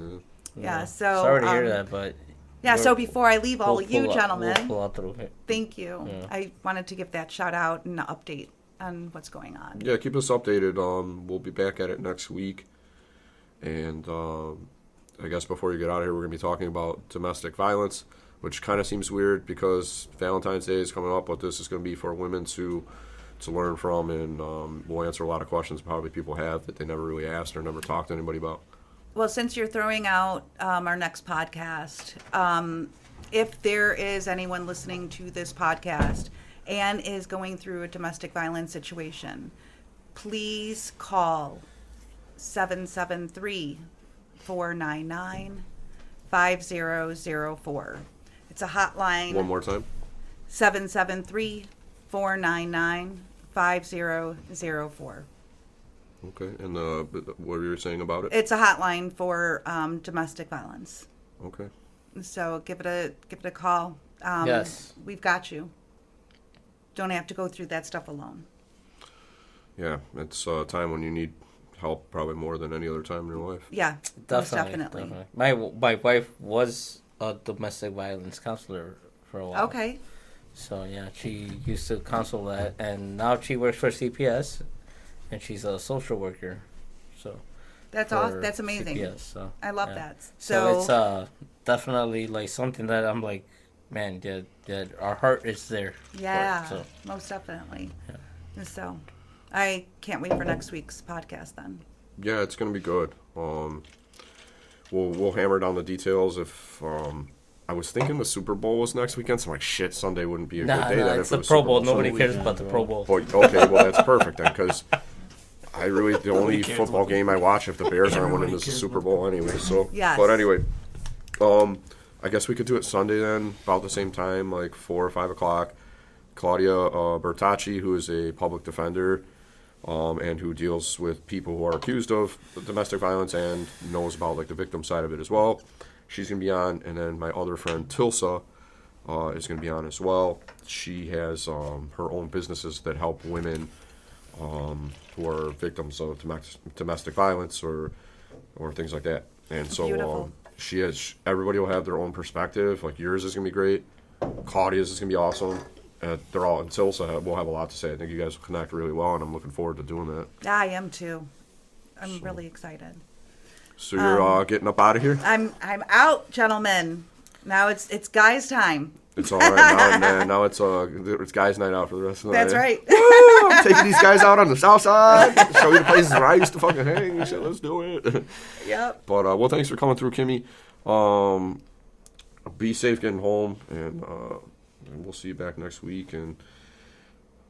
Yeah. So Sorry to hear that, but Yeah. So before I leave all we'll of you pull out- gentlemen, we'll pull out through it. thank you. Yeah. I wanted to give that shout out and an update on what's going on. Yeah, keep us updated. We'll be back at it next week, and I guess before you get out of here, we're gonna be talking about domestic violence, which kind of seems weird because Valentine's Day is coming up, but this is gonna be for women to learn from, and we'll answer a lot of questions probably people have that they never really asked or never talked to anybody about. Well, since you're throwing out our next podcast, if there is anyone listening to this podcast and is going through a domestic violence situation, please call 773-499-5004. It's a hotline. One more time. 773-499-5004. Okay. And what were you saying about it? It's a hotline for domestic violence. Okay. So give it a call. Yes. We've got you. Don't have to go through that stuff alone. Yeah, it's a time when you need help probably more than any other time in your life. Yeah, most definitely. My wife was a domestic violence counselor for a while. Okay. So yeah, she used to counsel that, and now she works for CPS, and she's a social worker. So That's awesome. That's amazing. CPS, so, I love yeah. that. So it's definitely like something that I'm like, man, that our heart is there. Yeah, for it, so. most definitely. Yeah. So I can't wait for next week's podcast then. Yeah, it's gonna be good. We'll hammer down the details. If I was thinking the Super Bowl was next weekend, so I'm like, shit, Sunday wouldn't be a good day. Then it's if it the was Pro Super Bowl. so Nobody we- cares about the Pro Bowl. Well, okay, well that's perfect then, because the only football game I watch if the Bears aren't winning is the Super Bowl anyway. So, Yes. But anyway, I guess we could do it Sunday then, about the same time, like 4 or 5 o'clock. Claudia Bertacci, who is a public defender, and who deals with people who are accused of domestic violence and knows about like the victim side of it as well. She's gonna be on, and then my other friend Tilsa is gonna be on as well. She has her own businesses that help women who are victims of domestic violence or things like that. And so Beautiful. she has, everybody will have their own perspective. Like yours is gonna be great. Claudia's is gonna be awesome. They're all, and Tilsa will have a lot to say. I think you guys will connect really well, and I'm looking forward to doing that. I am too. I'm really excited. So you're getting up out of here? I'm out, gentlemen. Now it's guys' time. It's all right now it's guys' night out for the rest of the That's night. right. Woo! I'm taking these guys out on the south side. Show you the places where I used to fucking hang. And shit, let's do it. Yep. But well, thanks for coming through, Kimmy. Be safe getting home, and we'll see you back next week. And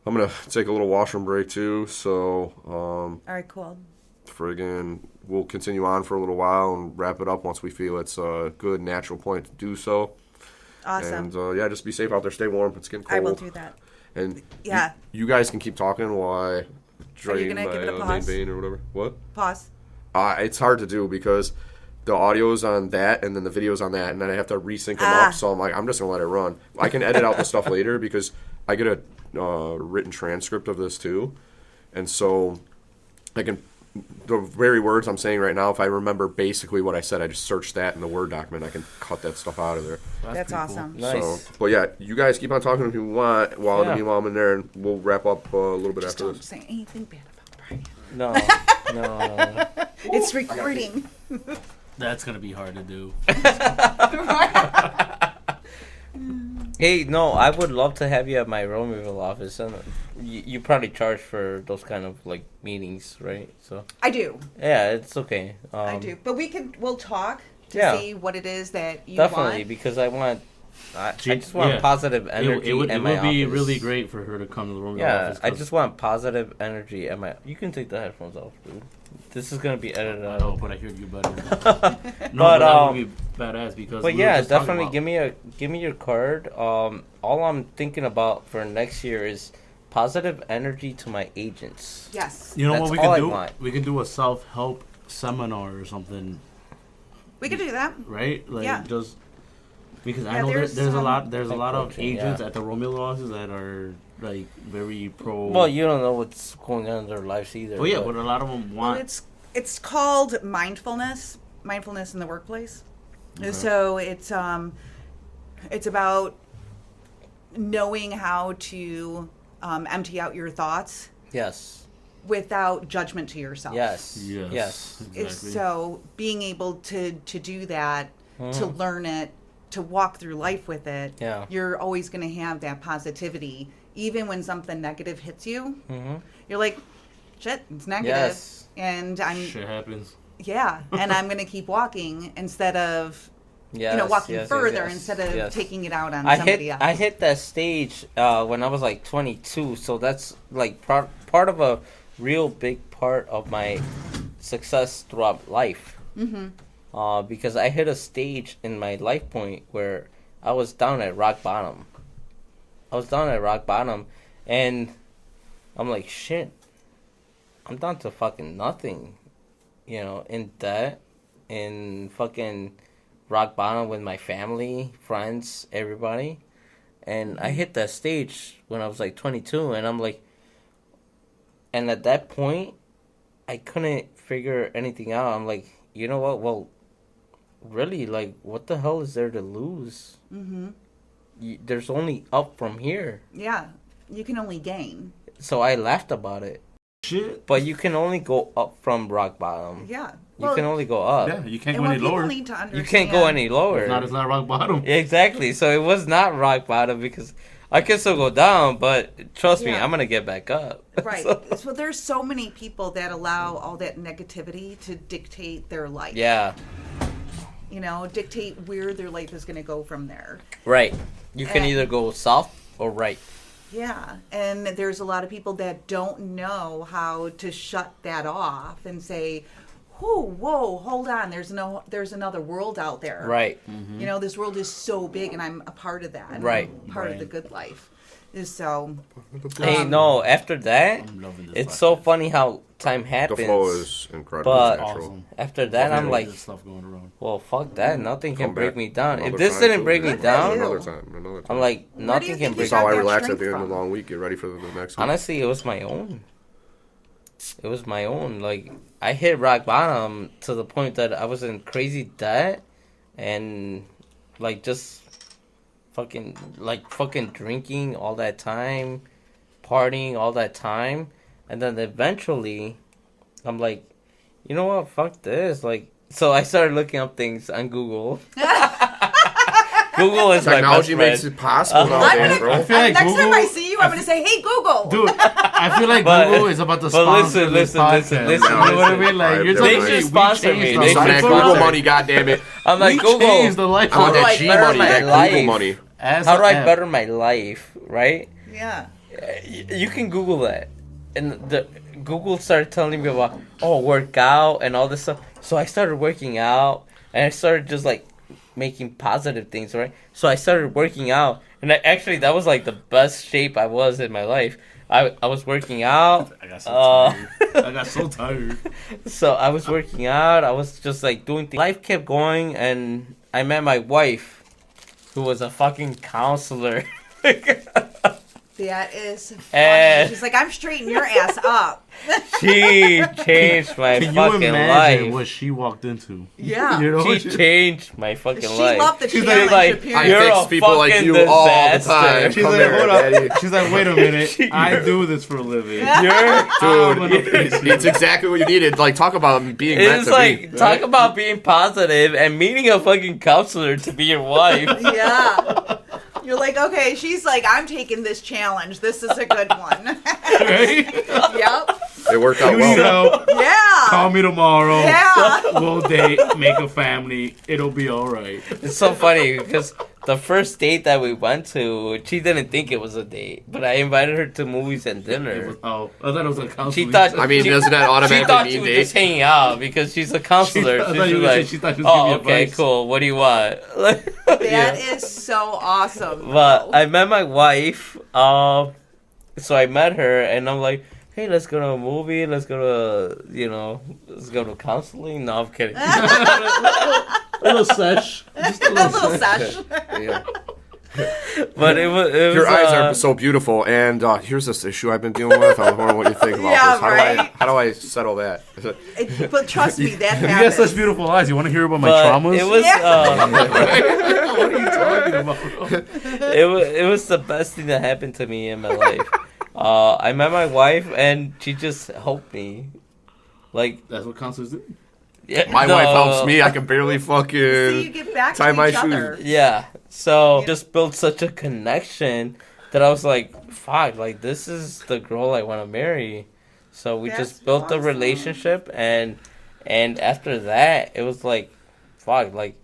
I'm gonna take a little washroom break too. So All right, cool. friggin', we'll continue on for a little while and wrap it up once we feel it's a good natural point to do so. Awesome. And yeah, just be safe out there. Stay warm. It's getting cold. I will do that. And Yeah. you guys can keep talking while I drain gonna my give it a main pause? vein or whatever. What? Pause. It's hard to do because the audio's on that and then the video's on that, and then I have to resync them Ah. up. So I'm like, I'm just gonna let it run. I can edit out the stuff later because I get a written transcript of this too, and so I can. The very words I'm saying right now, if I remember basically what I said, I just search that in the Word document. I can cut that stuff out of there. That's awesome. Nice. So, but yeah, you guys keep on talking if you want while Yeah. I'm in there, and we'll wrap up a little bit Just after don't this. say anything bad about Brian. No. It's recording. That's gonna be hard to do. Hey, no, I would love to have you at my Romeo office, and you probably charge for those kind of like meetings, right? So I do. yeah, it's okay. I do. But we'll talk to Yeah. see what it is that you Definitely, want. because I just want Yeah. positive energy It would at my be office. really great for her to come to the Romeo Yeah, office. I just want positive energy at my. You can take the headphones off, dude. This is gonna be edited I out. know, but I heard you better. No, But, but that would be badass because. But we were yeah, just talking definitely about- give me your card. All I'm thinking about for next year is positive energy to my agents. Yes. You know That's what we all can I do? want. We can do a self-help seminar or something, We could do that. right? Like Yeah. just because I Yeah, know there's there's a some- lot Like of coaching, agents yeah. at the Romeo office that are like very pro. Well, you don't know what's going on in their lives either. Well, yeah, but a lot of them Well, want. it's called mindfulness in the workplace. Okay. So it's about knowing how to empty out your thoughts yes, without judgment to yourself. yes, Yes. yes. Exactly. So being able to do that, to learn it, to walk through life with it, Yeah. you're always going to have that positivity. Even when something negative hits you, you're like, shit, it's negative. Yes. And I'm, Shit happens. yeah, and I'm going to keep walking instead of, Yes, walking yes, further yes, instead of yes. taking it out on I somebody hit else. I hit that stage when I was like 22, so that's like part of real big part of my success throughout life. Because I hit a stage in my life point where I was down at rock bottom. And I'm like, shit, I'm down to fucking nothing, in debt, in fucking rock bottom with my family, friends, everybody. And I hit that stage when I was like 22, and I'm like, and at that point, I couldn't figure anything out. I'm like, you know what? Well, really, like, what the hell is there to lose? There's only up from here. Yeah, you can only gain. So I laughed about it. Shit. But you can only go up from rock bottom. Yeah. You can only go up. Yeah, you can't And go what any people lower. need to understand. You can't go any lower. It's not rock bottom. Exactly. So it was not rock bottom because I can still go down, but trust me, Yeah. I'm going to get back up. Right. So- So there's so many people that allow all that negativity to dictate their life. yeah. Dictate where their life is going to go from there. Right. You can And- either go south or right. Yeah, and there's a lot of people that don't know how to shut that off and say, whoa, hold on, there's another world out there. Right. This world is so big, and I'm a part of that. And Right. I'm part of the good life. So, Hey, no, after that, I'm loving this. it's so funny how time The happens. flow is incredible. But- natural. Awesome. After that, I'm like, There's stuff going around. well, fuck that. Nothing can Come break back me down. If another this time, didn't too. break me Good for down, you. Another time. I'm like, Where do nothing you can think break That's you how got I that relax at strength the end of from? the long week. Get ready for the next week. Honestly, it was my own. It was my own. Like, I hit rock bottom to the point that I was in crazy debt and, like, just fucking drinking all that time, partying all that time. And then eventually, I'm like, you know what? Fuck this. Like, so I started looking up things on Google. Google is my best Technology friend. makes it possible I'm nowadays, gonna, bro. I feel like next time I Google- see you, I'm going to say, hey, Google. Dude, I feel like But- Google is about to but sponsor listen, this listen, podcast. listen, You know what I listen. mean? Like, you're They telling should me we sponsor changed me. the They Some of should that life. Google sponsor. money, goddammit. I'm like, We Google, changed the life I want How do that I G better money, my that life? Google money. As how do a I app. better my life, right? Yeah. You can Google that. And the Google started telling me about, work out and all this stuff. So I started working out, and I started just, like, making positive things, right? So I started working out, and that was, like, the best shape I was in my life. I was working out. I got so tired. I got so tired. So I was working out. I was just, like, doing things. Life kept going, and I met my wife, who was a fucking counselor. That is funny. And- She's like, I'm straightening your ass up. She changed my Can you fucking imagine life. what she walked into? Yeah. You know, She changed my fucking She life. loved the She's challenge, like, I apparently. You're fix a people like fucking you all the disaster. time. She's Come like, here, hold up. daddy. She's like, wait a minute. I do this for a living. You're Dude, it's exactly what you needed. Like, talk about being meant It's to like, be. talk about being positive and meeting a fucking counselor to be your wife. Yeah. You're like, okay, she's like, I'm taking this challenge. This is a good one. Right? Yep. It worked out You need well. help. Yeah. Call me tomorrow. Yeah. We'll date, make a family. It'll be all right. It's so funny because the first date that we went to, she didn't think it was a date, but I invited her to movies and It dinner. was, oh, I thought it was a counseling. She thought, I mean, she, doesn't that she automatically thought she mean was date? just hanging out because she's a counselor. I So thought she's you were like, saying she thought she was oh, giving me okay, advice. cool. What do you want? That Yeah. is so awesome. But though. I met my wife. So I met her, and I'm like, hey, let's go to a movie. Let's go to, let's go to counseling. No, I'm kidding. A little sesh. Just a a little little sesh. sesh. Yeah. But it was Your eyes are so beautiful, and here's this issue I've been dealing with. I was wondering what you think about Yeah, this. right? How do I settle that? But trust me, that You got happens. such beautiful eyes. You want to hear about my but traumas? it was What are you talking about, bro? it was the best thing that happened to me in my life. I met my wife, and she just helped me. Like, That's what counselors do. yeah, My no. wife helps me. I can barely fucking See, you get back tie to my each shoes. other. Yeah. So just built such a connection that I was like, fuck, like this is the girl I want to marry. So we That's just built a awesome. relationship, and after that it was like, fuck, like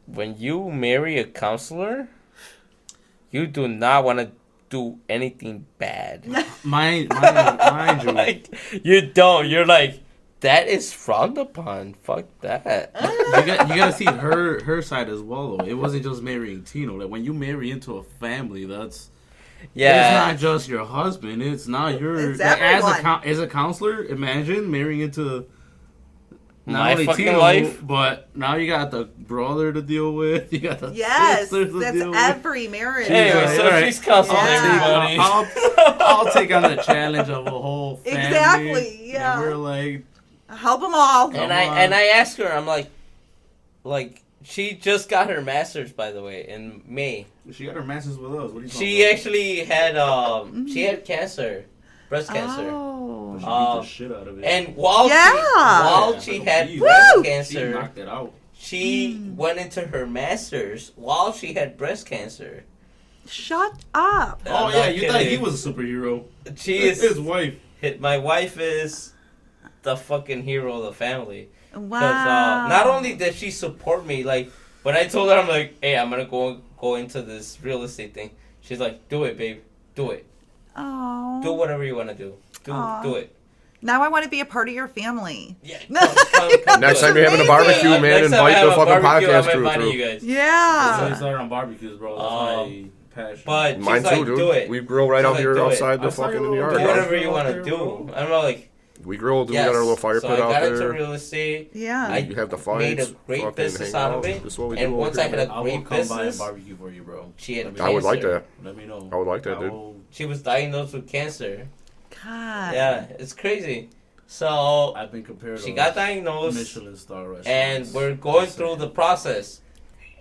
when you marry a counselor, you do not want to do anything bad. Mind you. Like, you don't. You're like, that is frowned upon. Fuck that. You gotta see her side as well, though. It wasn't just marrying Tino. Like, when you marry into a family, it's not just your husband. It's not your... It's like, everyone. as a counselor, imagine marrying into... Not My only fucking Tino, life. but now you got the brother to deal with. You got the Yes, sisters to that's deal with. every marriage. Anyway, Right, so alright. she's counseling Yeah. everybody. I'll take on the challenge of a whole family. Exactly, yeah. And we're like... Help them all. And I asked her, I'm like, she just got her master's, by the way, in May. She got her master's with us. What are you talking She about? actually had she had cancer, breast cancer. Oh. She beat the shit out of it. And while Yeah. she Yeah, had Woo! breast She cancer, knocked it out. she went into her master's while she had breast cancer. Shut up. I'm Oh, yeah, not you thought he kidding. was a superhero. She is his wife. My wife is the fucking hero of the family. Wow. Not only did she support me, like when I told her, I'm like, hey, I'm gonna go into this real estate thing. She's like, do it, babe, do it, Oh. do whatever you want to do, Aw. do it. Now I want to be a part of your family. Yeah. Next time do you're it. having a barbecue, man, Next time I invite have the a fucking barbecue, podcast I'm crew inviting through. you guys. So he Yeah. started on barbecues, bro. That's my passion. But Mine she's like, too, dude. do it. We grill right She's out like, here do it. outside the I saw fucking you in the little yard. Do Yeah. whatever you want to There, do. bro. I'm like, We grill, dude. yes. We got our little fire So pit I out got into there. real estate. Yeah. I You have the made a fights, great fucking business hang out out. of it. This is what we And do once over I here, had man. a I will great come by a business, barbecue for you, bro. she had Let me I would like cancer. that. Let me know. I would like that, dude. She was diagnosed with cancer. God. Yeah, it's crazy. So I've been compared she to got diagnosed, Michelin star restaurants. and we're going through the process.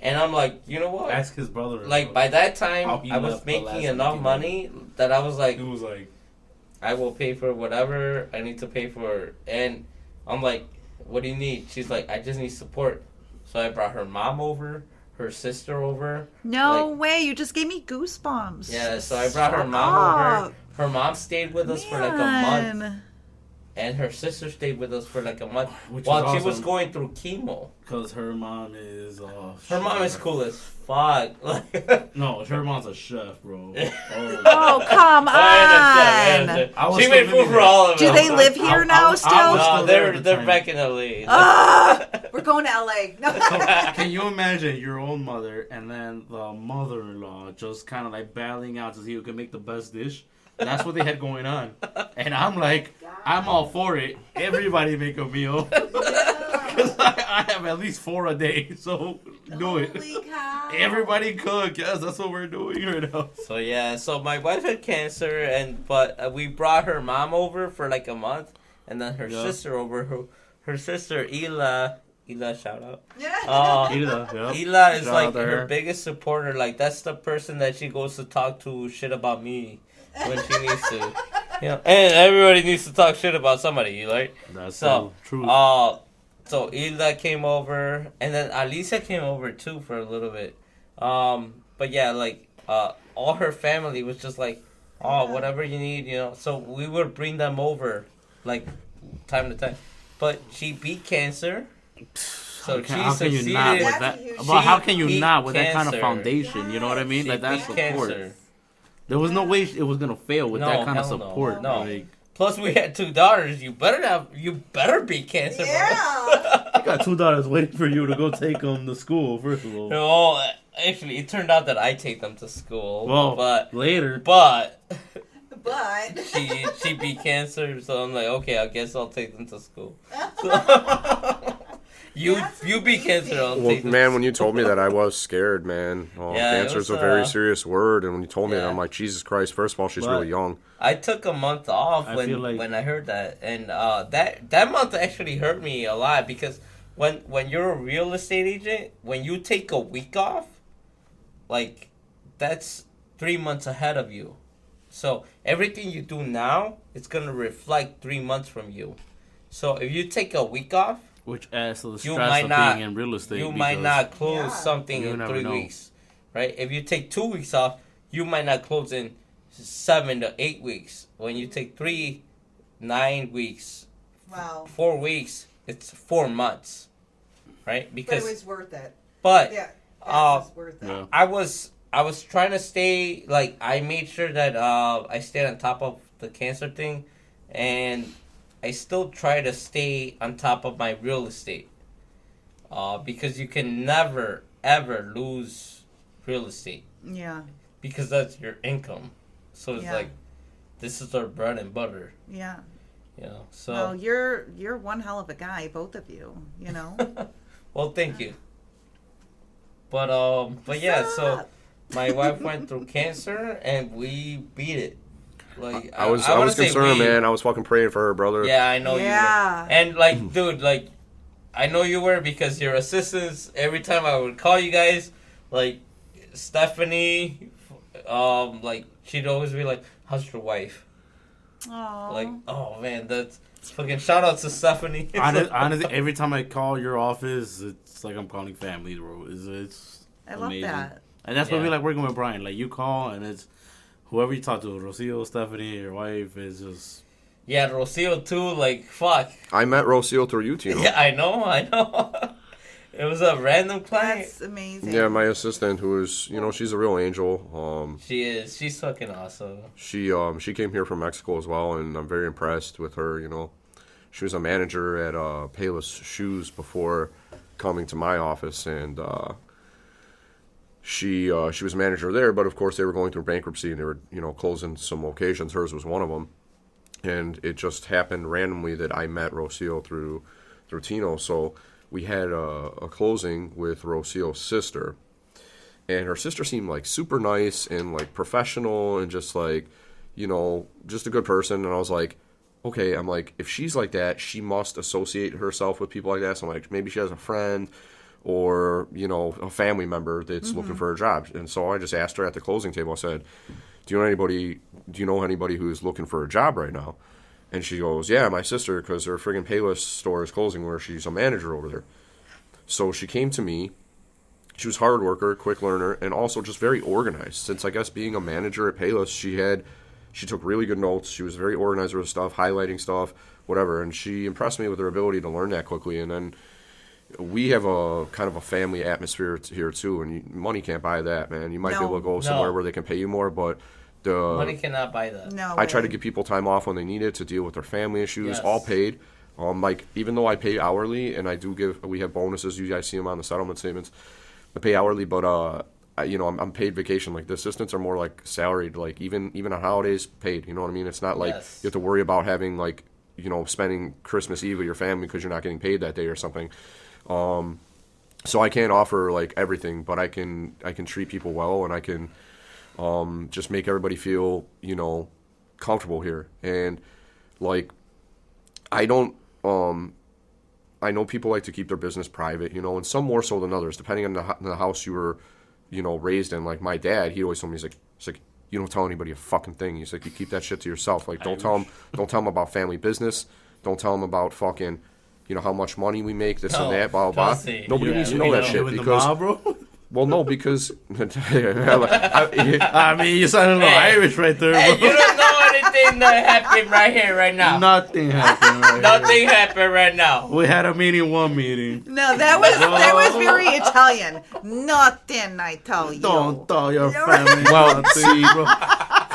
And I'm like, you know what? Ask his brother. Like by that How time, he I was left the last making enough empty money that I was like, It was like, I will pay for whatever I need to pay for. And I'm like, what do you need? She's like, I just need support. So I brought her mom over, her sister over. No Like- way. You just gave me goosebumps. Yeah, so I brought her Shut mom up. over. Her mom stayed with us for like a month. Man. And her sister stayed with us for like a month which while is she awesome, was going through chemo. because her mom is. Her mom is cool as fuck. Like, No, her mom's a chef, bro. Oh, come I on. understand. I was She still made food living for there. all of Do them. they live here now still? was No, still there at the they're time. back in LA. Ah, we're going to LA. No. Can you imagine your own mother and then the mother-in-law just kind of like battling out to see who can make the best dish? And that's what they had going on. And I'm like, I'm all for it. Everybody make a meal. Because I have at least 4 a day, so do it. Holy cow. Everybody cook. Yes, that's what we're doing right now. So yeah, so my wife had cancer, but we brought her mom over for like a month, and then her Yeah. sister over. Her sister Ela, shout out. Yeah. Ela is Shout like out to her her. biggest supporter. Like that's the person that she goes to talk to shit about me when she needs to. You know, and everybody needs to talk shit about somebody, right? That's So, true. So Ela came over, and then Alicia came over too for a little bit. But yeah, like all her family was just like, oh, whatever you need, you know. So we would bring them over, like time to time. But she beat cancer, so she how can you succeeded. not with That's that? a huge- But how She can you beat not with that kind of cancer. foundation? You know what I mean? She Like that beat support. cancer. There was no way it was gonna fail with No, that kind of hell no. support. No. Like, Plus, we had 2 daughters. You better beat cancer. bro. Yeah. I got 2 daughters waiting for you to go take them to school. First of all, No, actually, it turned out that I take them to school. well, but later. But she beat cancer, so I'm like, okay, I guess I'll take them to school. So, you That's beat cancer, I'll Well, take them. man, when you told me that, I was scared, man. Yeah, it Cancer's was, a very serious word, and when you told me that, yeah. I'm like, Jesus Christ. First of all, she's But- really young. I took a month off I when feel like- when I heard that, and that month actually hurt me a lot because when you're a real estate agent, when you take a week off, like that's 3 months ahead of you. So everything you do now, it's gonna reflect 3 months from you. So if you take a week off, Which adds to the you stress might of not being in real estate. you might because- not close Yeah. something You in never 3 know. weeks, right? If you take 2 weeks off, you might not close in 7 to 8 weeks. When you take 3, 9 weeks, Wow. 4 weeks, it's 4 months, right? But it Because was worth it. but Yeah. It uh, was worth it. Yeah. I was I was trying to stay, like, I made sure that I stayed on top of the cancer thing, and I still try to stay on top of my real estate. Because you can never, ever lose real estate. Yeah. Because that's your income. So it's Yeah. like, this is our bread and butter. Yeah. You know, so. Well, you're one hell of a guy, both of you. You know. Well, thank you. But yeah, so my wife went through cancer and we beat it. Like I was wanna say concerned, we. man. I was fucking praying for her, brother. Yeah, I know Yeah. you were. And like, dude, like, I know you were because your assistants. Every time I would call you guys, like Stephanie, like she'd always be like, "How's your wife?" Aww. Like, oh man, that's fucking shout out to Stephanie. Honestly, every time I call your office, it's like I'm calling family, bro. It's I love amazing. that. And that's why Yeah. we like working with Brian. Like, you call, and it's whoever you talk to, Rocio, Stephanie, your wife, is just... Yeah, Rocio too. Like, fuck. I met Rocio through you, Tino. Yeah, I know. It was a random client. That's amazing. Yeah, my assistant, who is, she's a real angel. She is. She's fucking awesome. She came here from Mexico as well, and I'm very impressed with her. She was a manager at Payless Shoes before coming to my office, and she was a manager there. But of course, they were going through bankruptcy, and they were closing some locations. Hers was one of them, and it just happened randomly that I met Rocio through Tino. So we had a closing with Rocio's sister, and her sister seemed like super nice and like professional and just like, just a good person. And I was like, okay, I'm like, if she's like that, she must associate herself with people like that. So I'm like, maybe she has a friend or, a family member that's looking for a job. And so I just asked her at the closing table, I said, do you know anybody who's looking for a job right now? And she goes, yeah, my sister, because her friggin' Payless store is closing where she's a manager over there. So she came to me. She was a hard worker, quick learner, and also just very organized. Since, I guess, being a manager at Payless, she took really good notes. She was very organized with stuff, highlighting stuff, whatever. And she impressed me with her ability to learn that quickly. And then we have a kind of a family atmosphere here, too. And money can't buy that, man. You might be able to go somewhere where they can pay you more, but... Money cannot buy that. No I way. try to give people time off when they need it to deal with their family issues, Yes. all paid. Like, even though I pay hourly, and we have bonuses, you guys see them on the settlement statements. I pay hourly, but I'm paid vacation. Like, the assistants are more like salaried, like even on holidays, paid. You know what I mean? It's not like Yes. you have to worry about having like spending Christmas Eve with your family because you're not getting paid that day or something. So I can't offer like everything, but I can treat people well, and I can just make everybody feel comfortable here. And like I know people like to keep their business private, and some more so than others, depending on the house you were, raised in. Like my dad, he always told me, he's like, you don't tell anybody a fucking thing. He's like, you keep that shit to yourself. Like, don't tell them about family business. Don't tell them about fucking, how much money we make, this and that, blah, blah, blah. Nobody needs to know that shit because, bro? well, no, because, I mean, you sound a little Irish right there, Hey, bro. you don't know anything that happened right here, right now. Nothing happened right Nothing happened right now. We had a meeting, one meeting. No, that was very Italian. Nothing, I tell you. Don't tell your family Well, nothing, see- bro.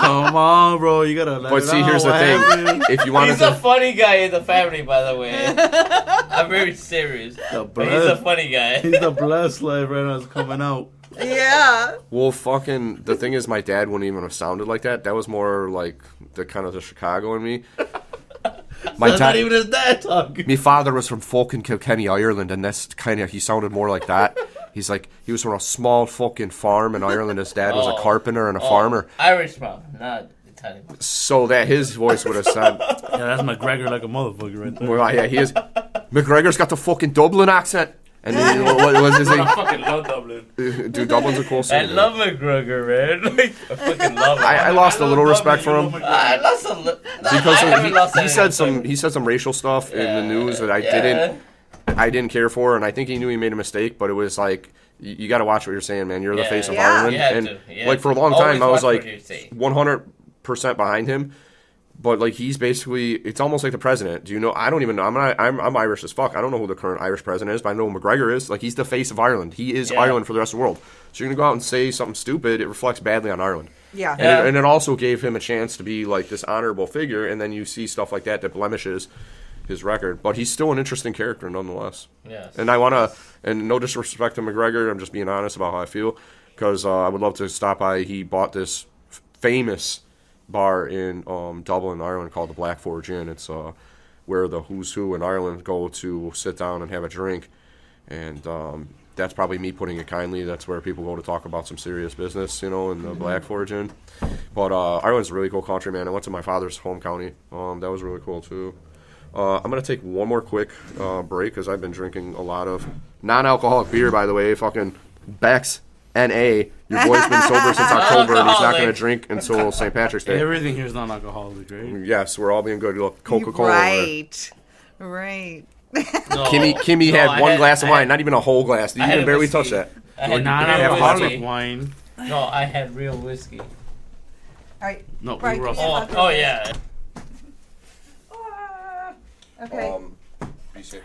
Come on, bro. You gotta let but it see, out. here's the What thing. happened? If you wanted He's a to, funny guy in the family, by the way. I'm very serious. But he's a funny guy. He's the blessed life right now. It's coming out. Yeah. well, fucking, the thing is, my dad wouldn't even have sounded like that. That was more like the kind of the Chicago in me. My That's not even his dad talking. my father was from fucking Kilkenny, Ireland, and that's kind of, he sounded more like that. He's like, he was from a small fucking farm in Ireland. His dad was a carpenter and a farmer. Irish mom, not Italian. So that his voice would have sounded, Yeah, that's McGregor like a motherfucker right there. well, yeah, he is. McGregor's got the fucking Dublin accent. And then, what was his I name? fucking love Dublin. Dude, Dublin's a cool I city. love McGregor, man. Like, I fucking love him. I lost a little respect for him. I lost a little. Because he said some racial stuff in the news that I didn't care for, and I think he knew he made a mistake. But it was like, you got to watch what you're saying, man. You're the face of Yeah. Ireland, You have and to. You have like for a long to. time, I Always was watch like what you say. 100% behind him. But like he's basically, it's almost like the president. Do you know? I don't even know. I'm Irish as fuck. I don't know who the current Irish president is, but I know who McGregor is. Like he's the face of Ireland. He is Ireland for the rest of the world. So you're gonna go out and say something stupid. It reflects badly on Ireland. Yeah. And it also gave him a chance to be like this honorable figure. And then you see stuff like that blemishes his record. But he's still an interesting character nonetheless. Yes. And I wanna, and no disrespect to McGregor, I'm just being honest about how I feel, because I would love to stop by. He bought this famous bar in Dublin, Ireland, called the Black Forge Inn. It's where the who's who in Ireland go to sit down and have a drink, and that's probably me putting it kindly. That's where people go to talk about some serious business, in the Black Forge Inn. But Ireland's a really cool country, man. I went to my father's home county. That was really cool too. I'm gonna take one more quick break because I've been drinking a lot of non-alcoholic beer. By the way, fucking Beck's N.A. Your boy's been sober since October, and he's not going to drink until St. Patrick's Day. Everything here is non-alcoholic, right? Yes, we're all being good. Look, Coca-Cola. Right. No, Kimmy had one glass of wine, not even a whole glass. You even barely touch that. I had Non-alcoholic wine. No, I had real whiskey. All right. No, Brian, we were give me a also. hug. Oh yeah. Okay. Be safe.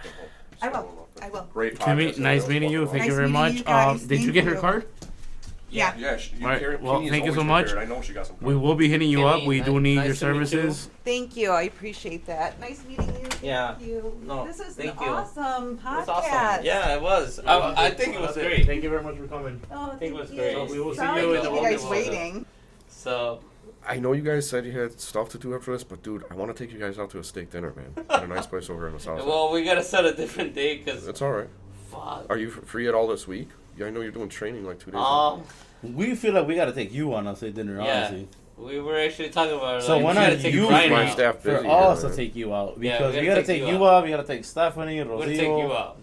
I will. Great Kimmy, podcast. nice meeting you. Thank Nice you very meeting much. you guys. Did you Thank get her you. card? Yeah. Yeah. All right. Well, thank you so much. I know she got some. We will be hitting you Kimmy, up. We do need nice your to meet you. services. Thank you. I appreciate that. Nice meeting you. Yeah. Thank you. No, This is thank an you. awesome podcast. It was awesome. Yeah, it was. I think it was great. Thank you very much for coming. Oh, think it was thank great. you. So we will see Sorry you to in the keep you guys Romeo. waiting. So I know you guys said you had stuff to do after this, but dude, I want to take you guys out to a steak dinner, man. At a nice place over in the south. well, we gotta set a different day because It's all right. fuck. Are you free at all this week? Yeah, I know you're doing training like 2 days. ago. We feel like we gotta take you on a steak dinner, Yeah. honestly. We were actually talking about So like, why we not gotta take you Brian my out. staff For busy. us here, to man. take you out Yeah, because we we gotta gotta take take you you out. We gotta take Stephanie, We're gonna take Rocio. you out.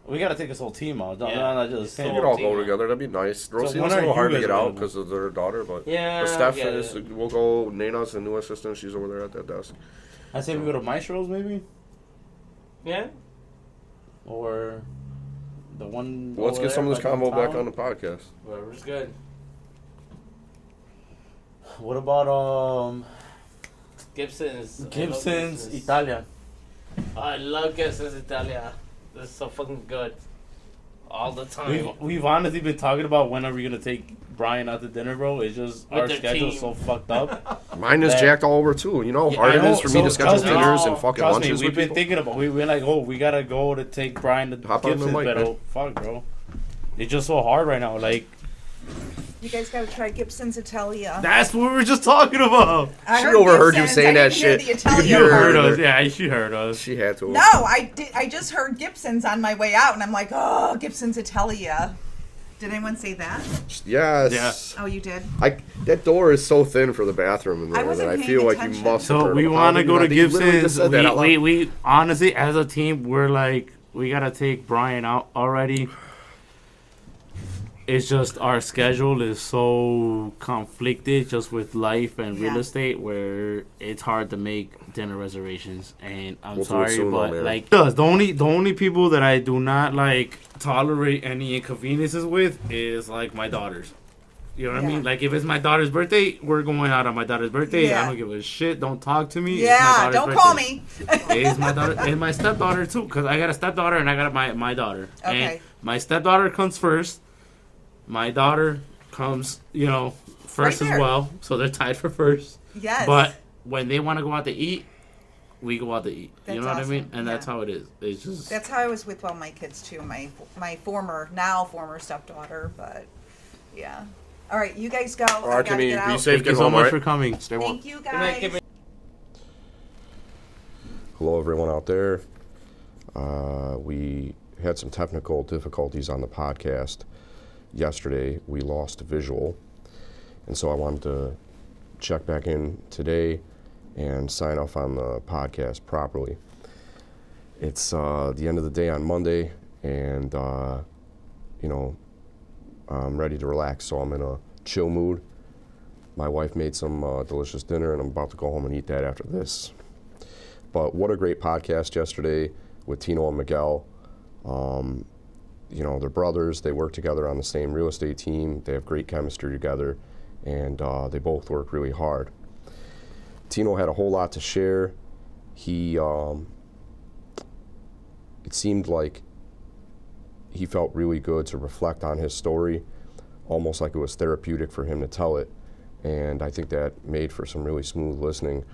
We gotta take this whole team out. Yeah. Not just So We him. could all team. go together. That'd be nice. Rosie's when a are little hard you to get guys out available? because of their daughter, but Yeah. but Steph I get is. it. We'll go. Nana's the new assistant. She's over there at that desk. I say we go to Maestro's maybe, Yeah. or the one. Well, let's over get some of there this by combo back downtown. on the podcast. Whatever's good. What about Gibson's. Gibson's Italian? I love Gibson's Italia. This is so fucking good. All the time. We've honestly been talking about when are we gonna take Brian out to dinner, bro. It's just With our their schedule's team. so fucked up. Mine is That- jacked all over too. You know how Yeah, hard I it know. is for me So, to schedule trust me. dinners and fucking Trust me, lunches we've with been people. thinking about. We're like, oh, we gotta go to take Brian to Hop on the Gibson's, mic, but man. fuck, bro. It's just so hard right now. Like You guys got to try Gibson's Italia. that's what we were just talking about. I She overheard you Gibson's. saying I that didn't hear shit. The Italia You You part. heard heard her. us, yeah. She heard us. She had to. No, I did. I just heard Gibson's on my way out, and I'm like, oh, Gibson's Italia. Did anyone say that? Yes. Yeah. Oh, you did. That door is so thin for the bathroom in I there wasn't that I paying feel like you attention. must. have So heard we of it. want to How go to did you not- you literally just Gibson's. said that out loud. We honestly, as a team, we're like, we gotta take Brian out already. It's just our schedule is so conflicted just with life and real Yeah. estate where it's hard to make dinner reservations. And I'm We'll do it sorry, soon, but though, man. like, the only people that I do not like tolerate any inconveniences with is like my daughters. You know what I Yeah. mean? Like if it's my daughter's birthday, we're going out on my daughter's birthday. Yeah. I don't give a shit. Don't talk to me. It's my Yeah, daughter's don't birthday. call me. It's my daughter and my stepdaughter too, because I got a stepdaughter and I got my daughter. Okay. And my stepdaughter comes first. My daughter comes, first Right as there. well. So they're tied for first. Yes. But when they want to go out to eat, we go out to eat. That's you know what I mean? awesome. And that's Yeah. how it is. It's just That's how I was with all my kids too. My former stepdaughter, but yeah. All right, you guys go. All right, I gotta Kimmy, get be out. safe. thank you Get so home, much right? for coming. Stay warm. Thank you Good night, guys. Kimmy. Hello, everyone out there. We had some technical difficulties on the podcast yesterday. We lost visual, and so I wanted to check back in today and sign off on the podcast properly. It's the end of the day on Monday, and I'm ready to relax, so I'm in a chill mood. My wife made some delicious dinner, and I'm about to go home and eat that after this. But what a great podcast yesterday with Tino and Miguel. They're brothers. They work together on the same real estate team. They have great chemistry together, and they both work really hard. Tino had a whole lot to share. He, it seemed like he felt really good to reflect on his story, almost like it was therapeutic for him to tell it. And I think that made for some really smooth listening.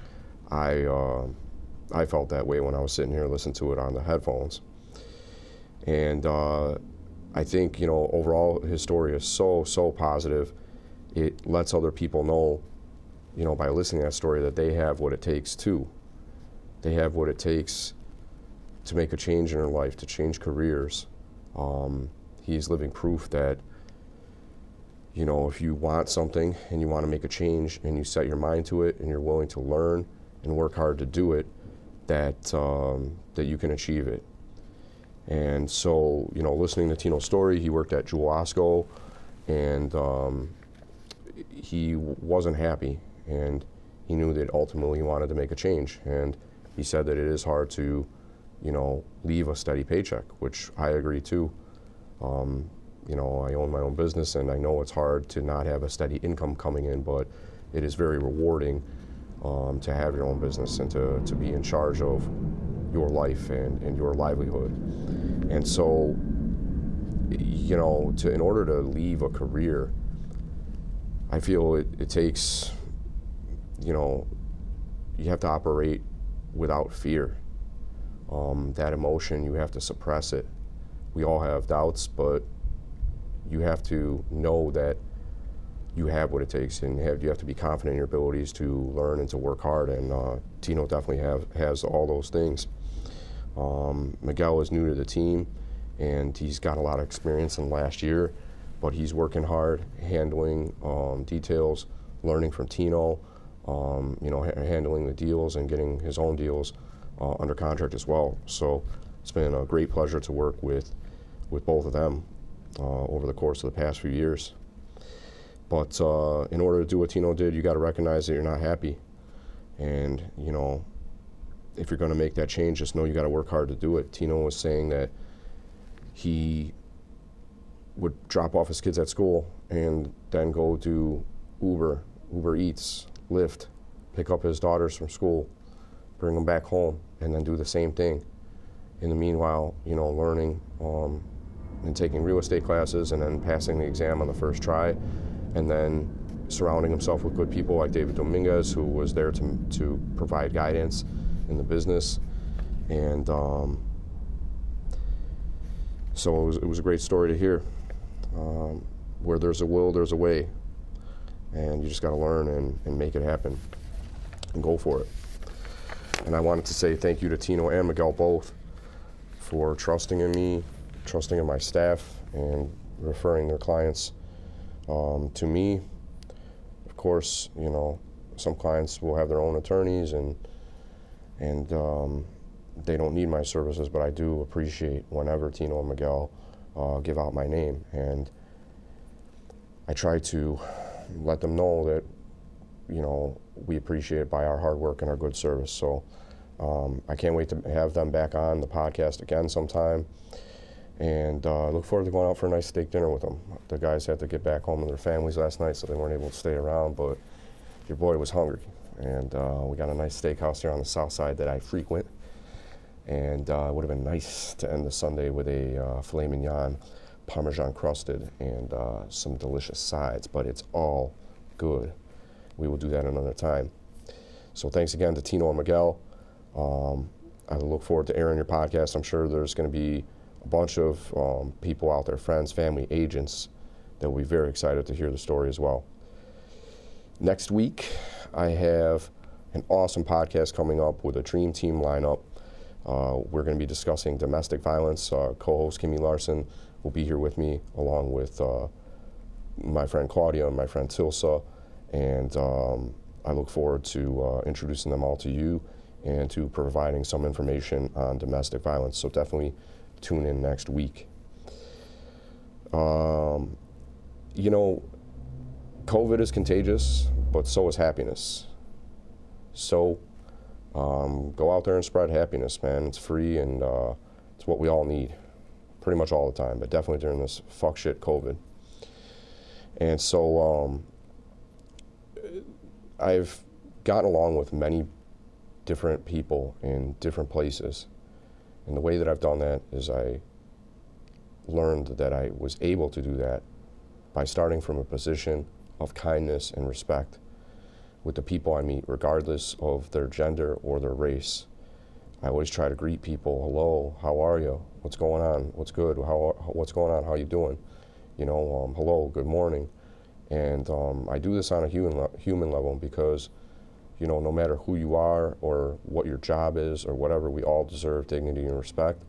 I felt that way when I was sitting here listening to it on the headphones. And I think, you know, overall his story is so positive. It lets other people know, you know, by listening to that story, that they have what it takes too. They have what it takes to make a change in their life, to change careers. He's living proof that, you know, if you want something and you want to make a change and you set your mind to it and you're willing to learn and work hard to do it, that that you can achieve it. And so, you know, listening to Tino's story, he worked at Jewel Osco, and he wasn't happy, and he knew that ultimately he wanted to make a change. And he said that it is hard to, you know, leave a steady paycheck, which I agree too. You know, I own my own business, and I know it's hard to not have a steady income coming in, but it is very rewarding to have your own business and to be in charge of your life and your livelihood. And so, you know, in order to leave a career, I feel it takes, you know, you have to operate without fear. That emotion, you have to suppress it. We all have doubts, but you have to know that you have what it takes, and you have to be confident in your abilities to learn and to work hard. And Tino definitely has all those things. Miguel is new to the team, and he's got a lot of experience in the last year, but he's working hard, handling details, learning from Tino, you know, handling the deals and getting his own deals under contract as well. So it's been a great pleasure to work with both of them over the course of the past few years. But in order to do what Tino did, you got to recognize that you're not happy. And, you know, if you're going to make that change, just know you got to work hard to do it. Tino was saying that he would drop off his kids at school and then go do Uber Eats, Lyft, pick up his daughters from school, bring them back home, and then do the same thing. In the meanwhile, you know, learning and taking real estate classes and then passing the exam on the first try, and then surrounding himself with good people like David Dominguez, who was there to provide guidance in the business. And so it was a great story to hear. Where there's a will, there's a way. And you just got to learn and make it happen and go for it. And I wanted to say thank you to Tino and Miguel both for trusting in me, trusting in my staff, and referring their clients to me. Of course, you know, some clients will have their own attorneys and they don't need my services, but I do appreciate whenever Tino and Miguel give out my name. And I try to let them know that, you know, we appreciate it by our hard work and our good service. So I can't wait to have them back on the podcast again sometime. And I look forward to going out for a nice steak dinner with them. The guys had to get back home to their families last night, so they weren't able to stay around, but your boy was hungry. And we got a nice steakhouse here on the south side that I frequent. And it would have been nice to end the Sunday with a filet mignon, Parmesan crusted, and some delicious sides, but it's all good. We will do that another time. So thanks again to Tino and Miguel. I look forward to airing your podcast. I'm sure there's going to be a bunch of people out there, friends, family, agents, that will be very excited to hear the story as well. Next week, I have an awesome podcast coming up with a dream team lineup. We're going to be discussing domestic violence. Co-host Kimmy Larson will be here with me, along with my friend Claudia and my friend Tilsa. And I look forward to introducing them all to you and to providing some information on domestic violence. So definitely tune in next week. You know, COVID is contagious, but so is happiness. So go out there and spread happiness, man. It's free, and it's what we all need pretty much all the time, but definitely during this fuck shit COVID. And so I've gotten along with many different people in different places. And the way that I've done that is I learned that I was able to do that by starting from a position of kindness and respect with the people I meet, regardless of their gender or their race. I always try to greet people. Hello, how are you? What's going on? What's good? What's going on? How you doing? You know, hello, good morning. And I do this on a human level because, you know, no matter who you are or what your job is or whatever, we all deserve dignity and respect.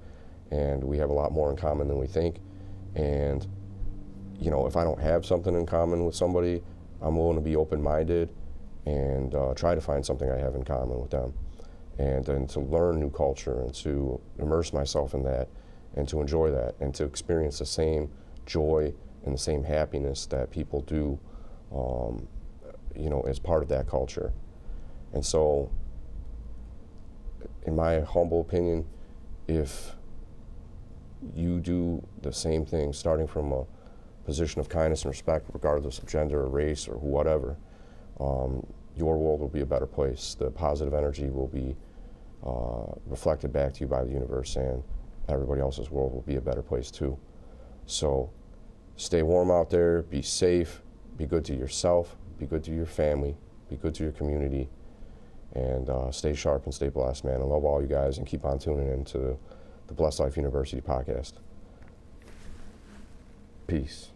And we have a lot more in common than we think. And, you know, if I don't have something in common with somebody, I'm willing to be open-minded and try to find something I have in common with them. And to learn new culture and to immerse myself in that and to enjoy that and to experience the same joy and the same happiness that people do, you know, as part of that culture. And so, in my humble opinion, if you do the same thing, starting from a position of kindness and respect, regardless of gender or race or whatever, your world will be a better place. The positive energy will be reflected back to you by the universe, and everybody else's world will be a better place too. So stay warm out there, be safe, be good to yourself, be good to your family, be good to your community, and stay sharp and stay blessed, man. I love all you guys, and keep on tuning in to the Blessed Life University podcast. Peace.